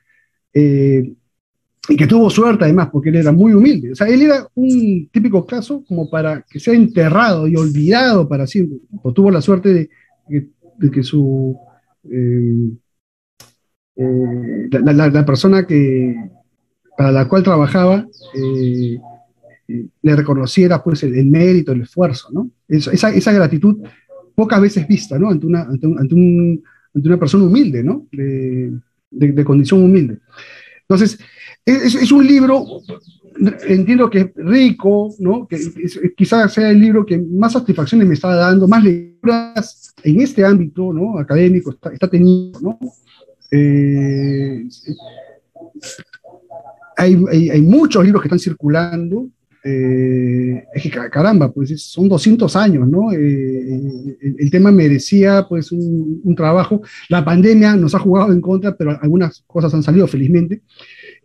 y que tuvo suerte además, porque él era muy humilde. O sea, él era un típico caso como para que sea enterrado y olvidado para siempre. O tuvo la suerte de que su la persona para la cual trabajaba le reconociera pues el mérito, el esfuerzo, ¿no? Esa gratitud pocas veces vista, ¿no? Ante una persona humilde, ¿no? De condición humilde. Entonces, es un libro, entiendo que es rico, ¿no? Que quizás sea el libro que más satisfacciones me está dando, más lecturas en este ámbito, ¿no? Académico está teniendo, ¿no? Hay muchos libros que están circulando, es que caramba, pues son 200 años, ¿no? El tema merecía pues un trabajo. La pandemia nos ha jugado en contra, pero algunas cosas han salido felizmente.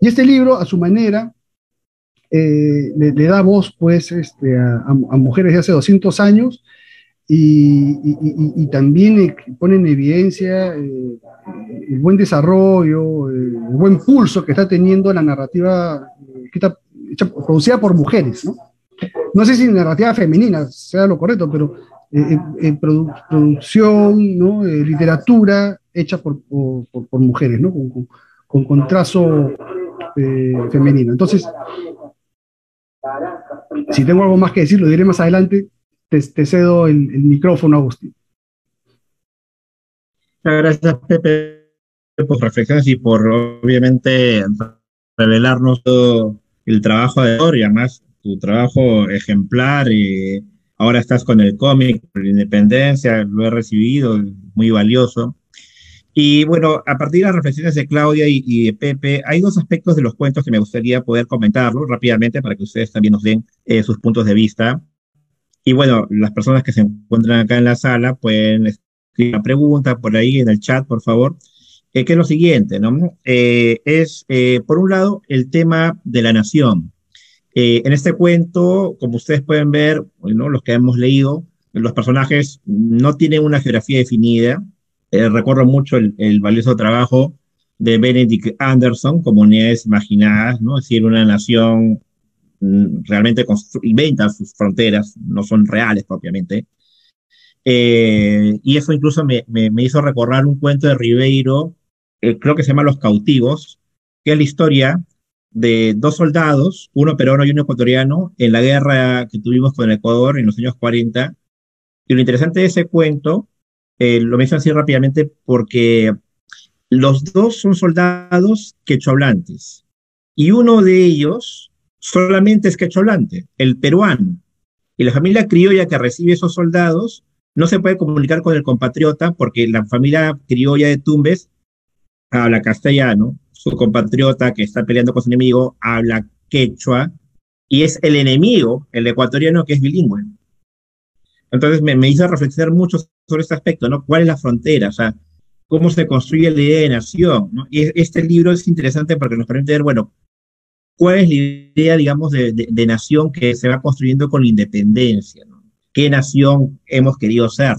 Y este libro, a su manera, le da voz pues a mujeres de hace 200 años y también pone en evidencia el buen desarrollo, el buen pulso que está teniendo la narrativa que está producida por mujeres, ¿no? No sé si narrativa femenina sea lo correcto, pero producción, ¿no? Literatura hecha por mujeres, ¿no? Con trazo femenino. Entonces, si tengo algo más que decir, lo diré más adelante. Te cedo el micrófono, Agustín. Muchas gracias, Pepe, por reflexiones y por, obviamente, revelarnos todo el trabajo de autor y además tu trabajo ejemplar. Ahora estás con el cómic, por la Independencia, lo he recibido, muy valioso. Y bueno, a partir de las reflexiones de Claudia y de Pepe, hay dos aspectos de los cuentos que me gustaría poder comentarlos rápidamente para que ustedes también nos den sus puntos de vista. Y bueno, las personas que se encuentran acá en la sala pueden escribir una pregunta por ahí en el chat, por favor, que es lo siguiente, ¿no? Por un lado, el tema de la nación. En este cuento, como ustedes pueden ver, ¿no? Los que hemos leído, los personajes no tienen una geografía definida. Recuerdo mucho el valioso trabajo de Benedict Anderson, Comunidades Imaginadas, ¿no? Es decir, una nación realmente inventa sus fronteras, no son reales propiamente. Y eso incluso me hizo recordar un cuento de Ribeiro, creo que se llama Los Cautivos, que es la historia de dos soldados, uno peruano y uno ecuatoriano, en la guerra que tuvimos con el Ecuador en los años 40. Y lo interesante de ese cuento, lo menciono así rápidamente porque los dos son soldados quechohablantes, y uno de ellos solamente es quechohablante, el peruano. Y la familia criolla que recibe esos soldados no se puede comunicar con el compatriota porque la familia criolla de Tumbes habla castellano, su compatriota que está peleando con su enemigo habla quechua, y es el enemigo, el ecuatoriano, que es bilingüe. Entonces me hizo reflexionar mucho sobre este aspecto, ¿no? ¿Cuál es la frontera? O sea, ¿cómo se construye la idea de nación? ¿No? Y este libro es interesante porque nos permite ver, bueno, ¿cuál es la idea, digamos, de nación que se va construyendo con la independencia, ¿no? ¿Qué nación hemos querido ser?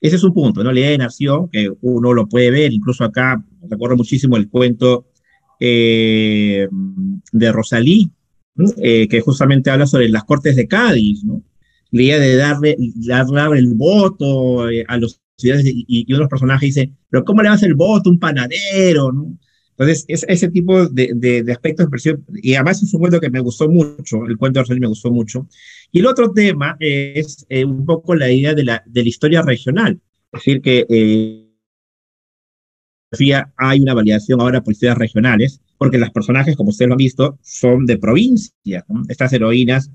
Ese es un punto, ¿no? La idea de nación, que uno lo puede ver, incluso acá, recuerdo muchísimo el cuento de Rosalí, ¿no? Que justamente habla sobre las Cortes de Cádiz, ¿no? La idea de darle el voto a los ciudadanos, y uno de los personajes dice, pero ¿cómo le das el voto a un panadero, ¿no? Entonces, ese tipo de aspectos, y además es un cuento que me gustó mucho, el cuento de Rosalí me gustó mucho. Y el otro tema es un poco la idea de la historia regional, es decir, que hay una validación ahora por historias regionales, porque los personajes, como ustedes lo han visto, son de provincia, ¿no? Estas heroínas,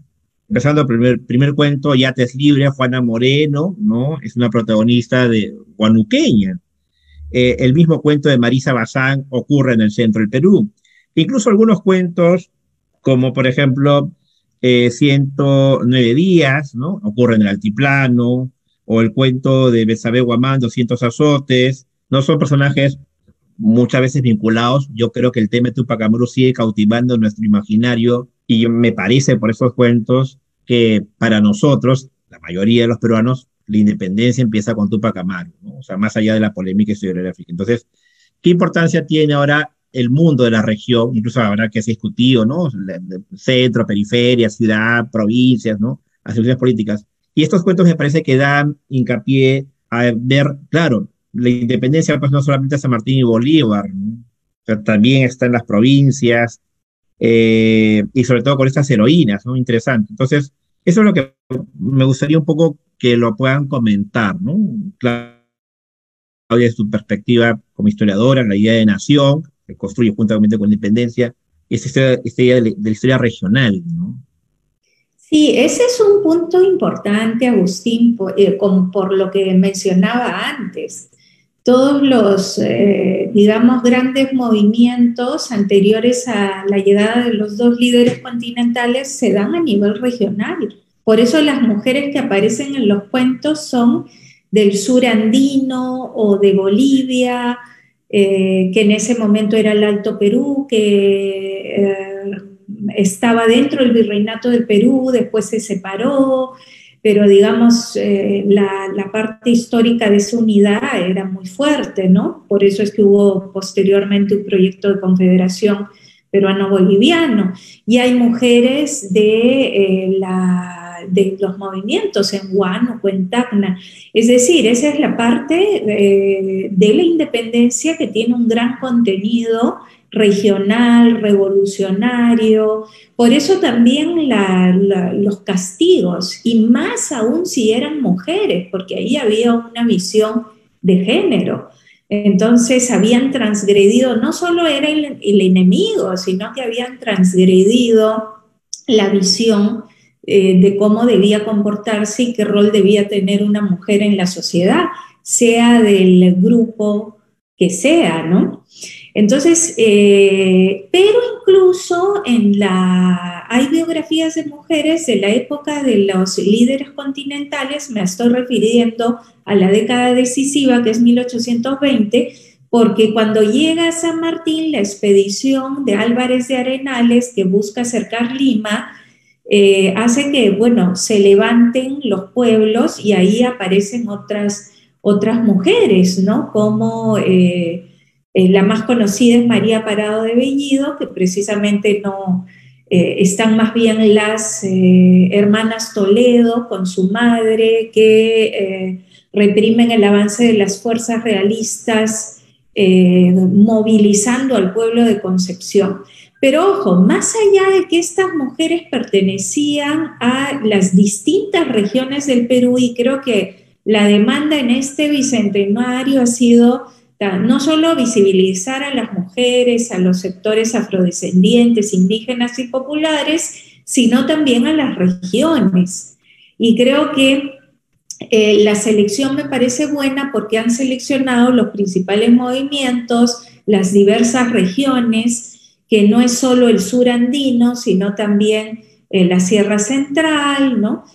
empezando el primer cuento, Yates Libre, Juana Moreno, ¿no? Es una protagonista de guanuqueña. El mismo cuento de Marisa Bazán ocurre en el centro del Perú. Incluso algunos cuentos, como por ejemplo 109 días, ¿no? Ocurre en el altiplano, o el cuento de Betsabe Guamán, 200 azotes, no son personajes muchas veces vinculados. Yo creo que el tema de Tupac Amaru sigue cautivando nuestro imaginario, y me parece por esos cuentos que para nosotros, la mayoría de los peruanos, la independencia empieza con Tupac Amaru, ¿no? O sea, más allá de la polémica historiográfica. Entonces, ¿qué importancia tiene ahora el mundo de la región? Incluso habrá que ser discutido, ¿no? Centro, periferia, ciudad, provincias, ¿no? Asociaciones políticas. Y estos cuentos me parece que dan hincapié a ver, claro, la independencia pues no solamente es San Martín y Bolívar, ¿no? Pero también está en las provincias, y sobre todo con estas heroínas, ¿no? Interesante. Entonces, eso es lo que me gustaría un poco que lo puedan comentar, ¿no? Claudia, desde su perspectiva como historiadora, la idea de nación, que construye juntamente con la independencia, y esta idea de la historia regional, ¿no? Sí, ese es un punto importante, Agustín, por lo que mencionaba antes. todos los, digamos, grandes movimientos anteriores a la llegada de los dos líderes continentales se dan a nivel regional. Por eso las mujeres que aparecen en los cuentos son del sur andino o de Bolivia, que en ese momento era el Alto Perú, que estaba dentro del virreinato del Perú, después se separó, pero digamos, la parte histórica de esa unidad era muy fuerte, ¿no? Por eso es que hubo posteriormente un proyecto de confederación peruano-boliviano, y hay mujeres de los movimientos en Huánuco, en Tacna. Es decir, esa es la parte de la independencia que tiene un gran contenido regional, revolucionario. Por eso también los castigos, y más aún si eran mujeres, porque ahí había una visión de género. Entonces habían transgredido, no solo era el enemigo, sino que habían transgredido la visión de cómo debía comportarse y qué rol debía tener una mujer en la sociedad, sea del grupo que sea, ¿no? Entonces, pero incluso hay biografías de mujeres de la época de los líderes continentales, me estoy refiriendo a la década decisiva, que es 1820, porque cuando llega a San Martín, la expedición de Álvarez de Arenales, que busca acercar Lima, hace que, bueno, se levanten los pueblos y ahí aparecen otras mujeres, ¿no? Como la más conocida es María Parado de Bellido, que precisamente no están más bien las hermanas Toledo con su madre, que reprimen el avance de las fuerzas realistas, movilizando al pueblo de Concepción. Pero ojo, más allá de que estas mujeres pertenecían a las distintas regiones del Perú, y creo que la demanda en este bicentenario ha sido no solo visibilizar a las mujeres, a los sectores afrodescendientes, indígenas y populares, sino también a las regiones. Y creo que la selección me parece buena porque han seleccionado los principales movimientos, las diversas regiones, que no es solo el sur andino, sino también la Sierra Central, ¿no?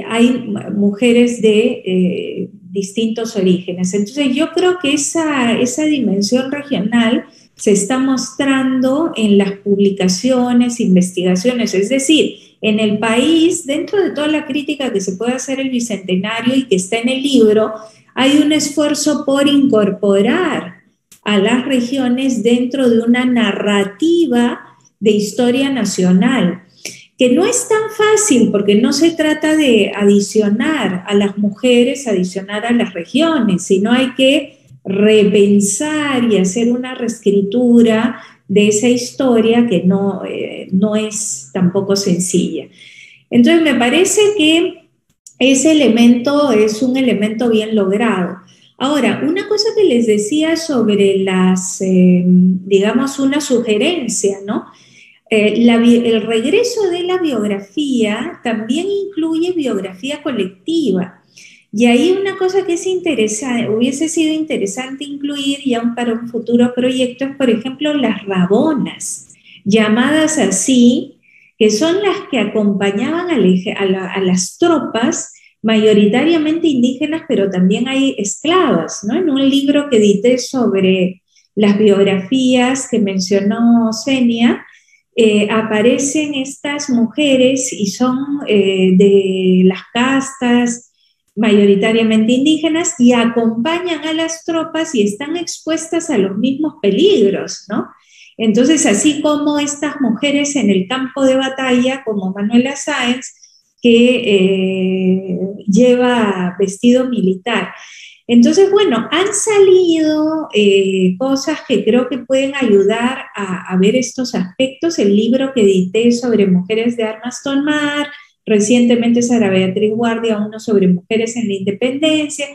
Hay mujeres de distintos orígenes. Entonces yo creo que esa dimensión regional se está mostrando en las publicaciones, investigaciones, es decir, en el país, dentro de toda la crítica que se puede hacer el Bicentenario y que está en el libro, hay un esfuerzo por incorporar a las regiones dentro de una narrativa de historia nacional, que no es tan fácil porque no se trata de adicionar a las mujeres, adicionar a las regiones, sino hay que repensar y hacer una reescritura de esa historia que no es tampoco sencilla. Entonces me parece que ese elemento es un elemento bien logrado. Ahora, una cosa que les decía sobre digamos, una sugerencia, ¿no? El regreso de la biografía también incluye biografía colectiva. Y ahí una cosa que es interesante, hubiese sido interesante incluir ya para un futuro proyecto es, por ejemplo, las rabonas, llamadas así, que son las que acompañaban a las tropas, mayoritariamente indígenas, pero también hay esclavas, ¿no? En un libro que edité sobre las biografías que mencionó Senia, aparecen estas mujeres y son de las castas mayoritariamente indígenas y acompañan a las tropas y están expuestas a los mismos peligros, ¿no? Entonces, así como estas mujeres en el campo de batalla, como Manuela Sáenz, que lleva vestido militar. Entonces, bueno, han salido cosas que creo que pueden ayudar a ver estos aspectos. El libro que edité sobre mujeres de armas tomar, recientemente Sara Beatriz Guardia, uno sobre mujeres en la independencia.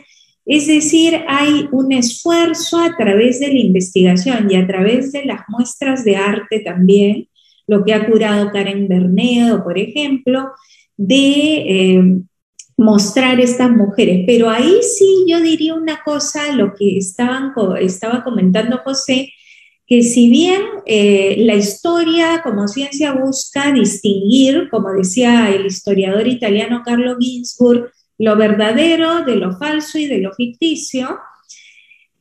Es decir, hay un esfuerzo a través de la investigación y a través de las muestras de arte también, lo que ha curado Karen Bernedo, por ejemplo, de mostrar estas mujeres. Pero ahí sí yo diría una cosa, lo que estaba comentando José, que si bien la historia como ciencia busca distinguir, como decía el historiador italiano Carlo Ginzburg, lo verdadero de lo falso y de lo ficticio,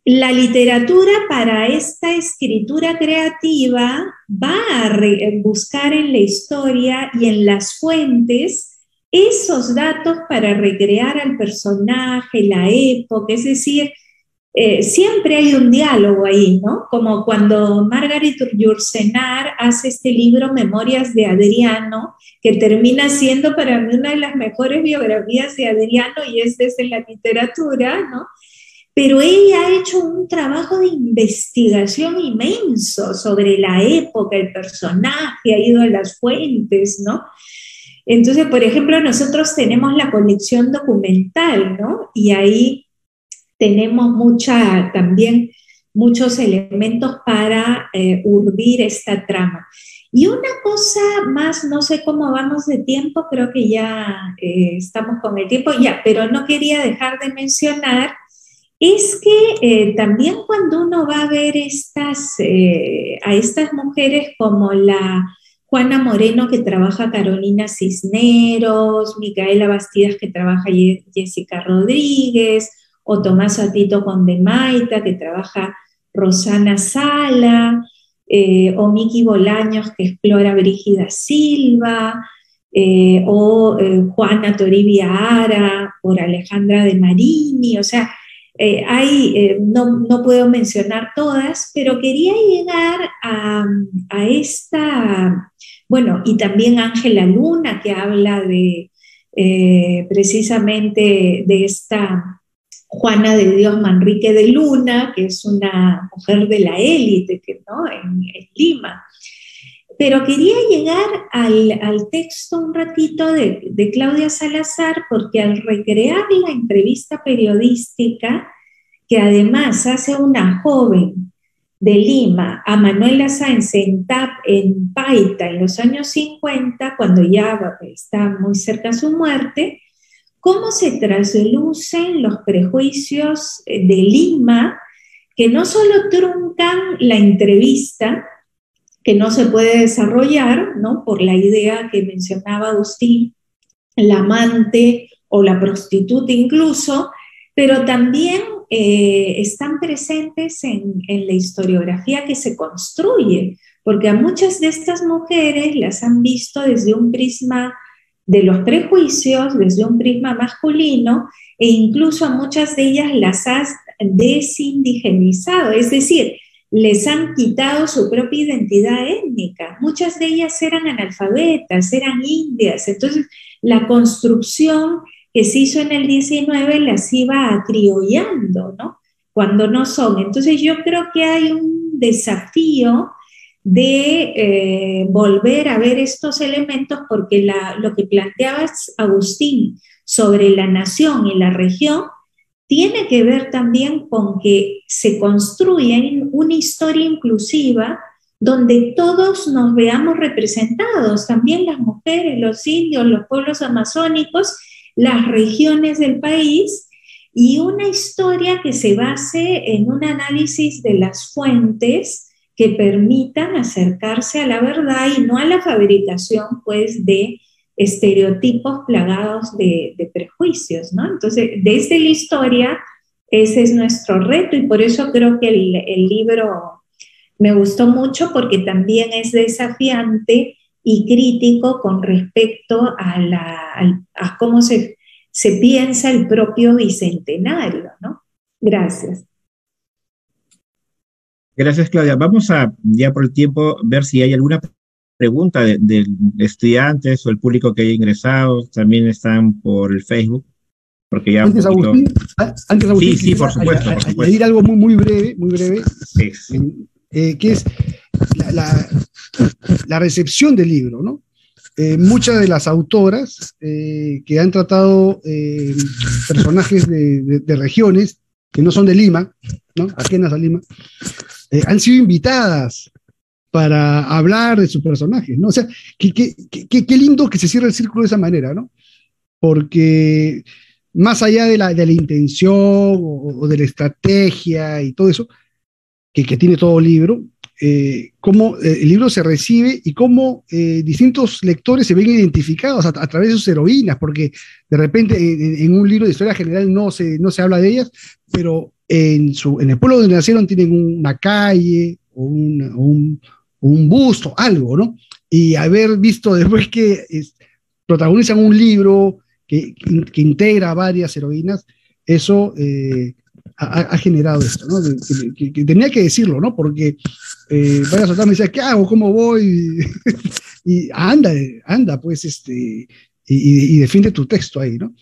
la literatura para esta escritura creativa va a buscar en la historia y en las fuentes esos datos para recrear al personaje, la época, es decir, siempre hay un diálogo ahí, ¿no? Como cuando Margaret Yourcenar hace este libro Memorias de Adriano, que termina siendo para mí una de las mejores biografías de Adriano y es desde la literatura, ¿no? Pero ella ha hecho un trabajo de investigación inmenso sobre la época, el personaje, ha ido a las fuentes, ¿no? Entonces, por ejemplo, nosotros tenemos la colección documental, ¿no? Y ahí tenemos también muchos elementos para urdir esta trama. Y una cosa más, no sé cómo vamos de tiempo, creo que ya estamos con el tiempo, ya, pero no quería dejar de mencionar, es que también cuando uno va a ver a estas mujeres como la Juana Moreno que trabaja Carolina Cisneros, Micaela Bastidas que trabaja Jessica Rodríguez, o Tomás Atito Condemaita que trabaja Rosana Sala, o Miki Bolaños que explora Brígida Silva, Juana Toribia Ara por Alejandra de Marini, o sea, no puedo mencionar todas, pero quería llegar a esta, bueno, y también Ángela Luna, que habla precisamente de esta Juana de Dios Manrique de Luna, que es una mujer de la élite, ¿no? en Lima. Pero quería llegar al texto un ratito de Claudia Salazar, porque al recrear la entrevista periodística, que además hace una joven de Lima a Manuela Sáenz en Paita en los años 50, cuando ya está muy cerca de su muerte, cómo se traslucen los prejuicios de Lima, que no solo truncan la entrevista, que no se puede desarrollar, ¿no? Por la idea que mencionaba Agustín, la amante o la prostituta incluso, pero también están presentes en la historiografía que se construye, porque a muchas de estas mujeres las han visto desde un prisma de los prejuicios, desde un prisma masculino, e incluso a muchas de ellas las has desindigenizado, es decir, les han quitado su propia identidad étnica. Muchas de ellas eran analfabetas, eran indias, entonces la construcción que se hizo en el 19 las iba acriollando, ¿no? Cuando no son. Entonces yo creo que hay un desafío de volver a ver estos elementos, porque lo que planteabas, Agustín, sobre la nación y la región, tiene que ver también con que se construye una historia inclusiva donde todos nos veamos representados, también las mujeres, los indios, los pueblos amazónicos, las regiones del país, y una historia que se base en un análisis de las fuentes que permitan acercarse a la verdad y no a la fabricación, pues, de estereotipos plagados de prejuicios, ¿no? Entonces, desde la historia, ese es nuestro reto, y por eso creo que el libro me gustó mucho, porque también es desafiante y crítico con respecto a cómo se piensa el propio bicentenario, ¿no? Gracias. Gracias, Claudia. Vamos a, ya por el tiempo, ver si hay alguna pregunta de estudiantes o el público que haya ingresado. También están por el Facebook, porque ya antes, un poquito... Agustín, sí, por supuesto. Añadir algo muy breve, Sí. Que es la recepción del libro, ¿no? Muchas de las autoras que han tratado personajes de regiones que no son de Lima, ¿no? Ajenas a Lima, han sido invitadas para hablar de sus personajes, ¿no? O sea, qué lindo que se cierre el círculo de esa manera, ¿no? porque más allá de la intención o de la estrategia y todo eso, que tiene todo libro, cómo el libro se recibe y cómo distintos lectores se ven identificados a través de sus heroínas, porque de repente en un libro de historia general no se habla de ellas, pero en el pueblo donde nacieron tienen una calle o un busto, algo, ¿no? Y haber visto después que protagonizan un libro que integra varias heroínas, eso ha generado esto, ¿no? Que tenía que decirlo, ¿no? Porque varias soldados me decían, ¿qué hago? ¿Cómo voy? Y anda, pues, y defiende tu texto ahí, ¿no?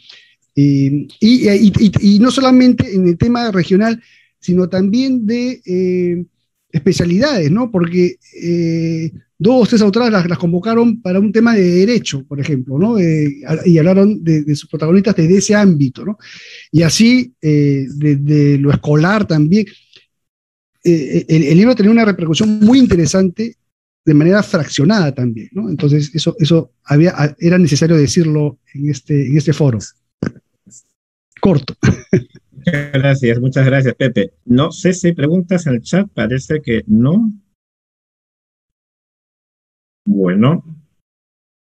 Y no solamente en el tema regional, sino también de especialidades, ¿no? Porque dos, tres autoras las convocaron para un tema de derecho, por ejemplo, ¿no? Y hablaron de sus protagonistas desde ese ámbito, ¿no? Y así, de lo escolar también. El libro tenía una repercusión muy interesante de manera fraccionada también, ¿no? Entonces, eso era necesario decirlo en este foro. Corto. Muchas gracias, Pepe. No sé si hay preguntas en el chat, parece que no. Bueno,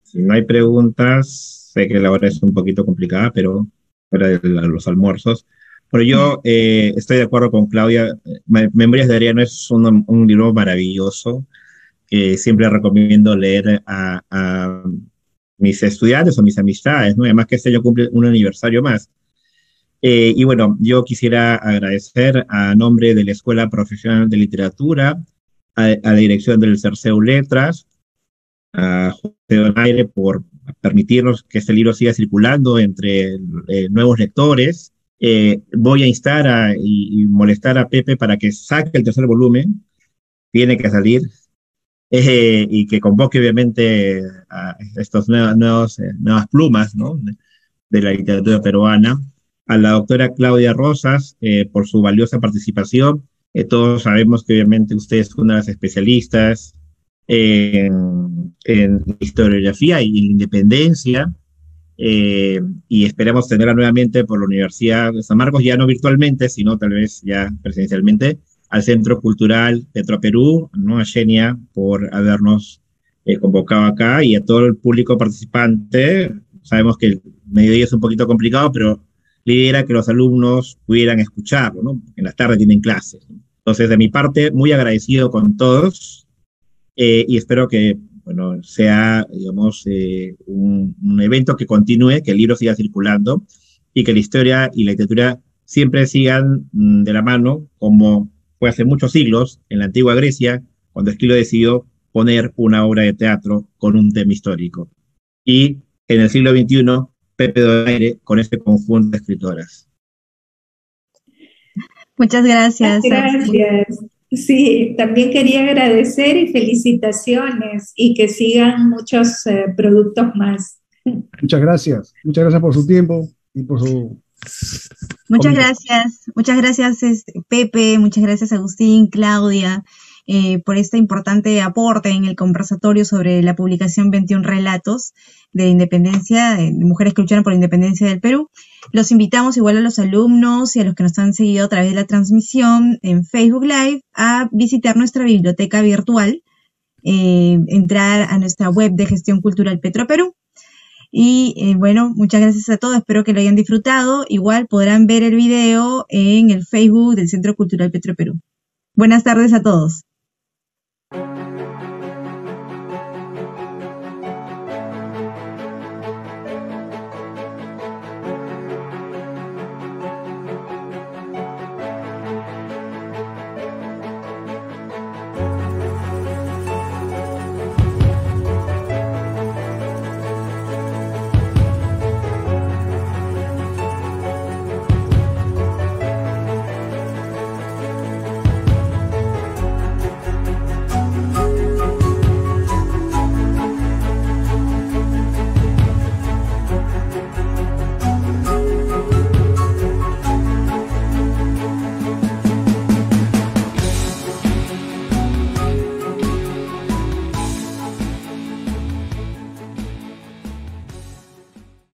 si no hay preguntas, sé que la hora es un poquito complicada, pero fuera de los almuerzos. Pero yo estoy de acuerdo con Claudia. Memorias de Adriano es un libro maravilloso que siempre recomiendo leer a mis estudiantes o mis amistades, ¿no? Además que este año cumple un aniversario más. Y bueno, yo quisiera agradecer a nombre de la Escuela Profesional de Literatura, a la dirección del CERCEU Letras, a José Donaire por permitirnos que este libro siga circulando entre nuevos lectores. Voy a instar y molestar a Pepe para que saque el tercer volumen, tiene que salir, y que convoque obviamente a estas nuevas plumas, ¿no? de la literatura peruana, a la doctora Claudia Rosas por su valiosa participación. Todos sabemos que obviamente usted es una de las especialistas en historiografía y en independencia, y esperamos tenerla nuevamente por la Universidad de San Marcos, ya no virtualmente, sino tal vez ya presencialmente, al Centro Cultural Petroperú, ¿no? A Xenia por habernos convocado acá, y a todo el público participante. Sabemos que el mediodía es un poquito complicado, pero la idea era que los alumnos pudieran escucharlo, ¿no? En las tardes tienen clases. Entonces, de mi parte, muy agradecido con todos, y espero que, bueno, sea, digamos, un evento que continúe, que el libro siga circulando y que la historia y la literatura siempre sigan de la mano, como fue hace muchos siglos en la antigua Grecia, cuando Esquilo decidió poner una obra de teatro con un tema histórico. Y en el siglo XXI, Pepe Donaire con este conjunto de escritoras. Muchas gracias. Gracias. Sí, también quería agradecer y felicitaciones y que sigan muchos productos más. Muchas gracias por su tiempo y por su... Muchas gracias Pepe, muchas gracias Agustín, Claudia, por este importante aporte en el conversatorio sobre la publicación 21 relatos de independencia, de mujeres que lucharon por la independencia del Perú. Los invitamos igual a los alumnos y a los que nos han seguido a través de la transmisión en Facebook Live a visitar nuestra biblioteca virtual, entrar a nuestra web de Gestión Cultural Petroperú. Y bueno, muchas gracias a todos, espero que lo hayan disfrutado. Igual podrán ver el video en el Facebook del Centro Cultural Petroperú. Buenas tardes a todos.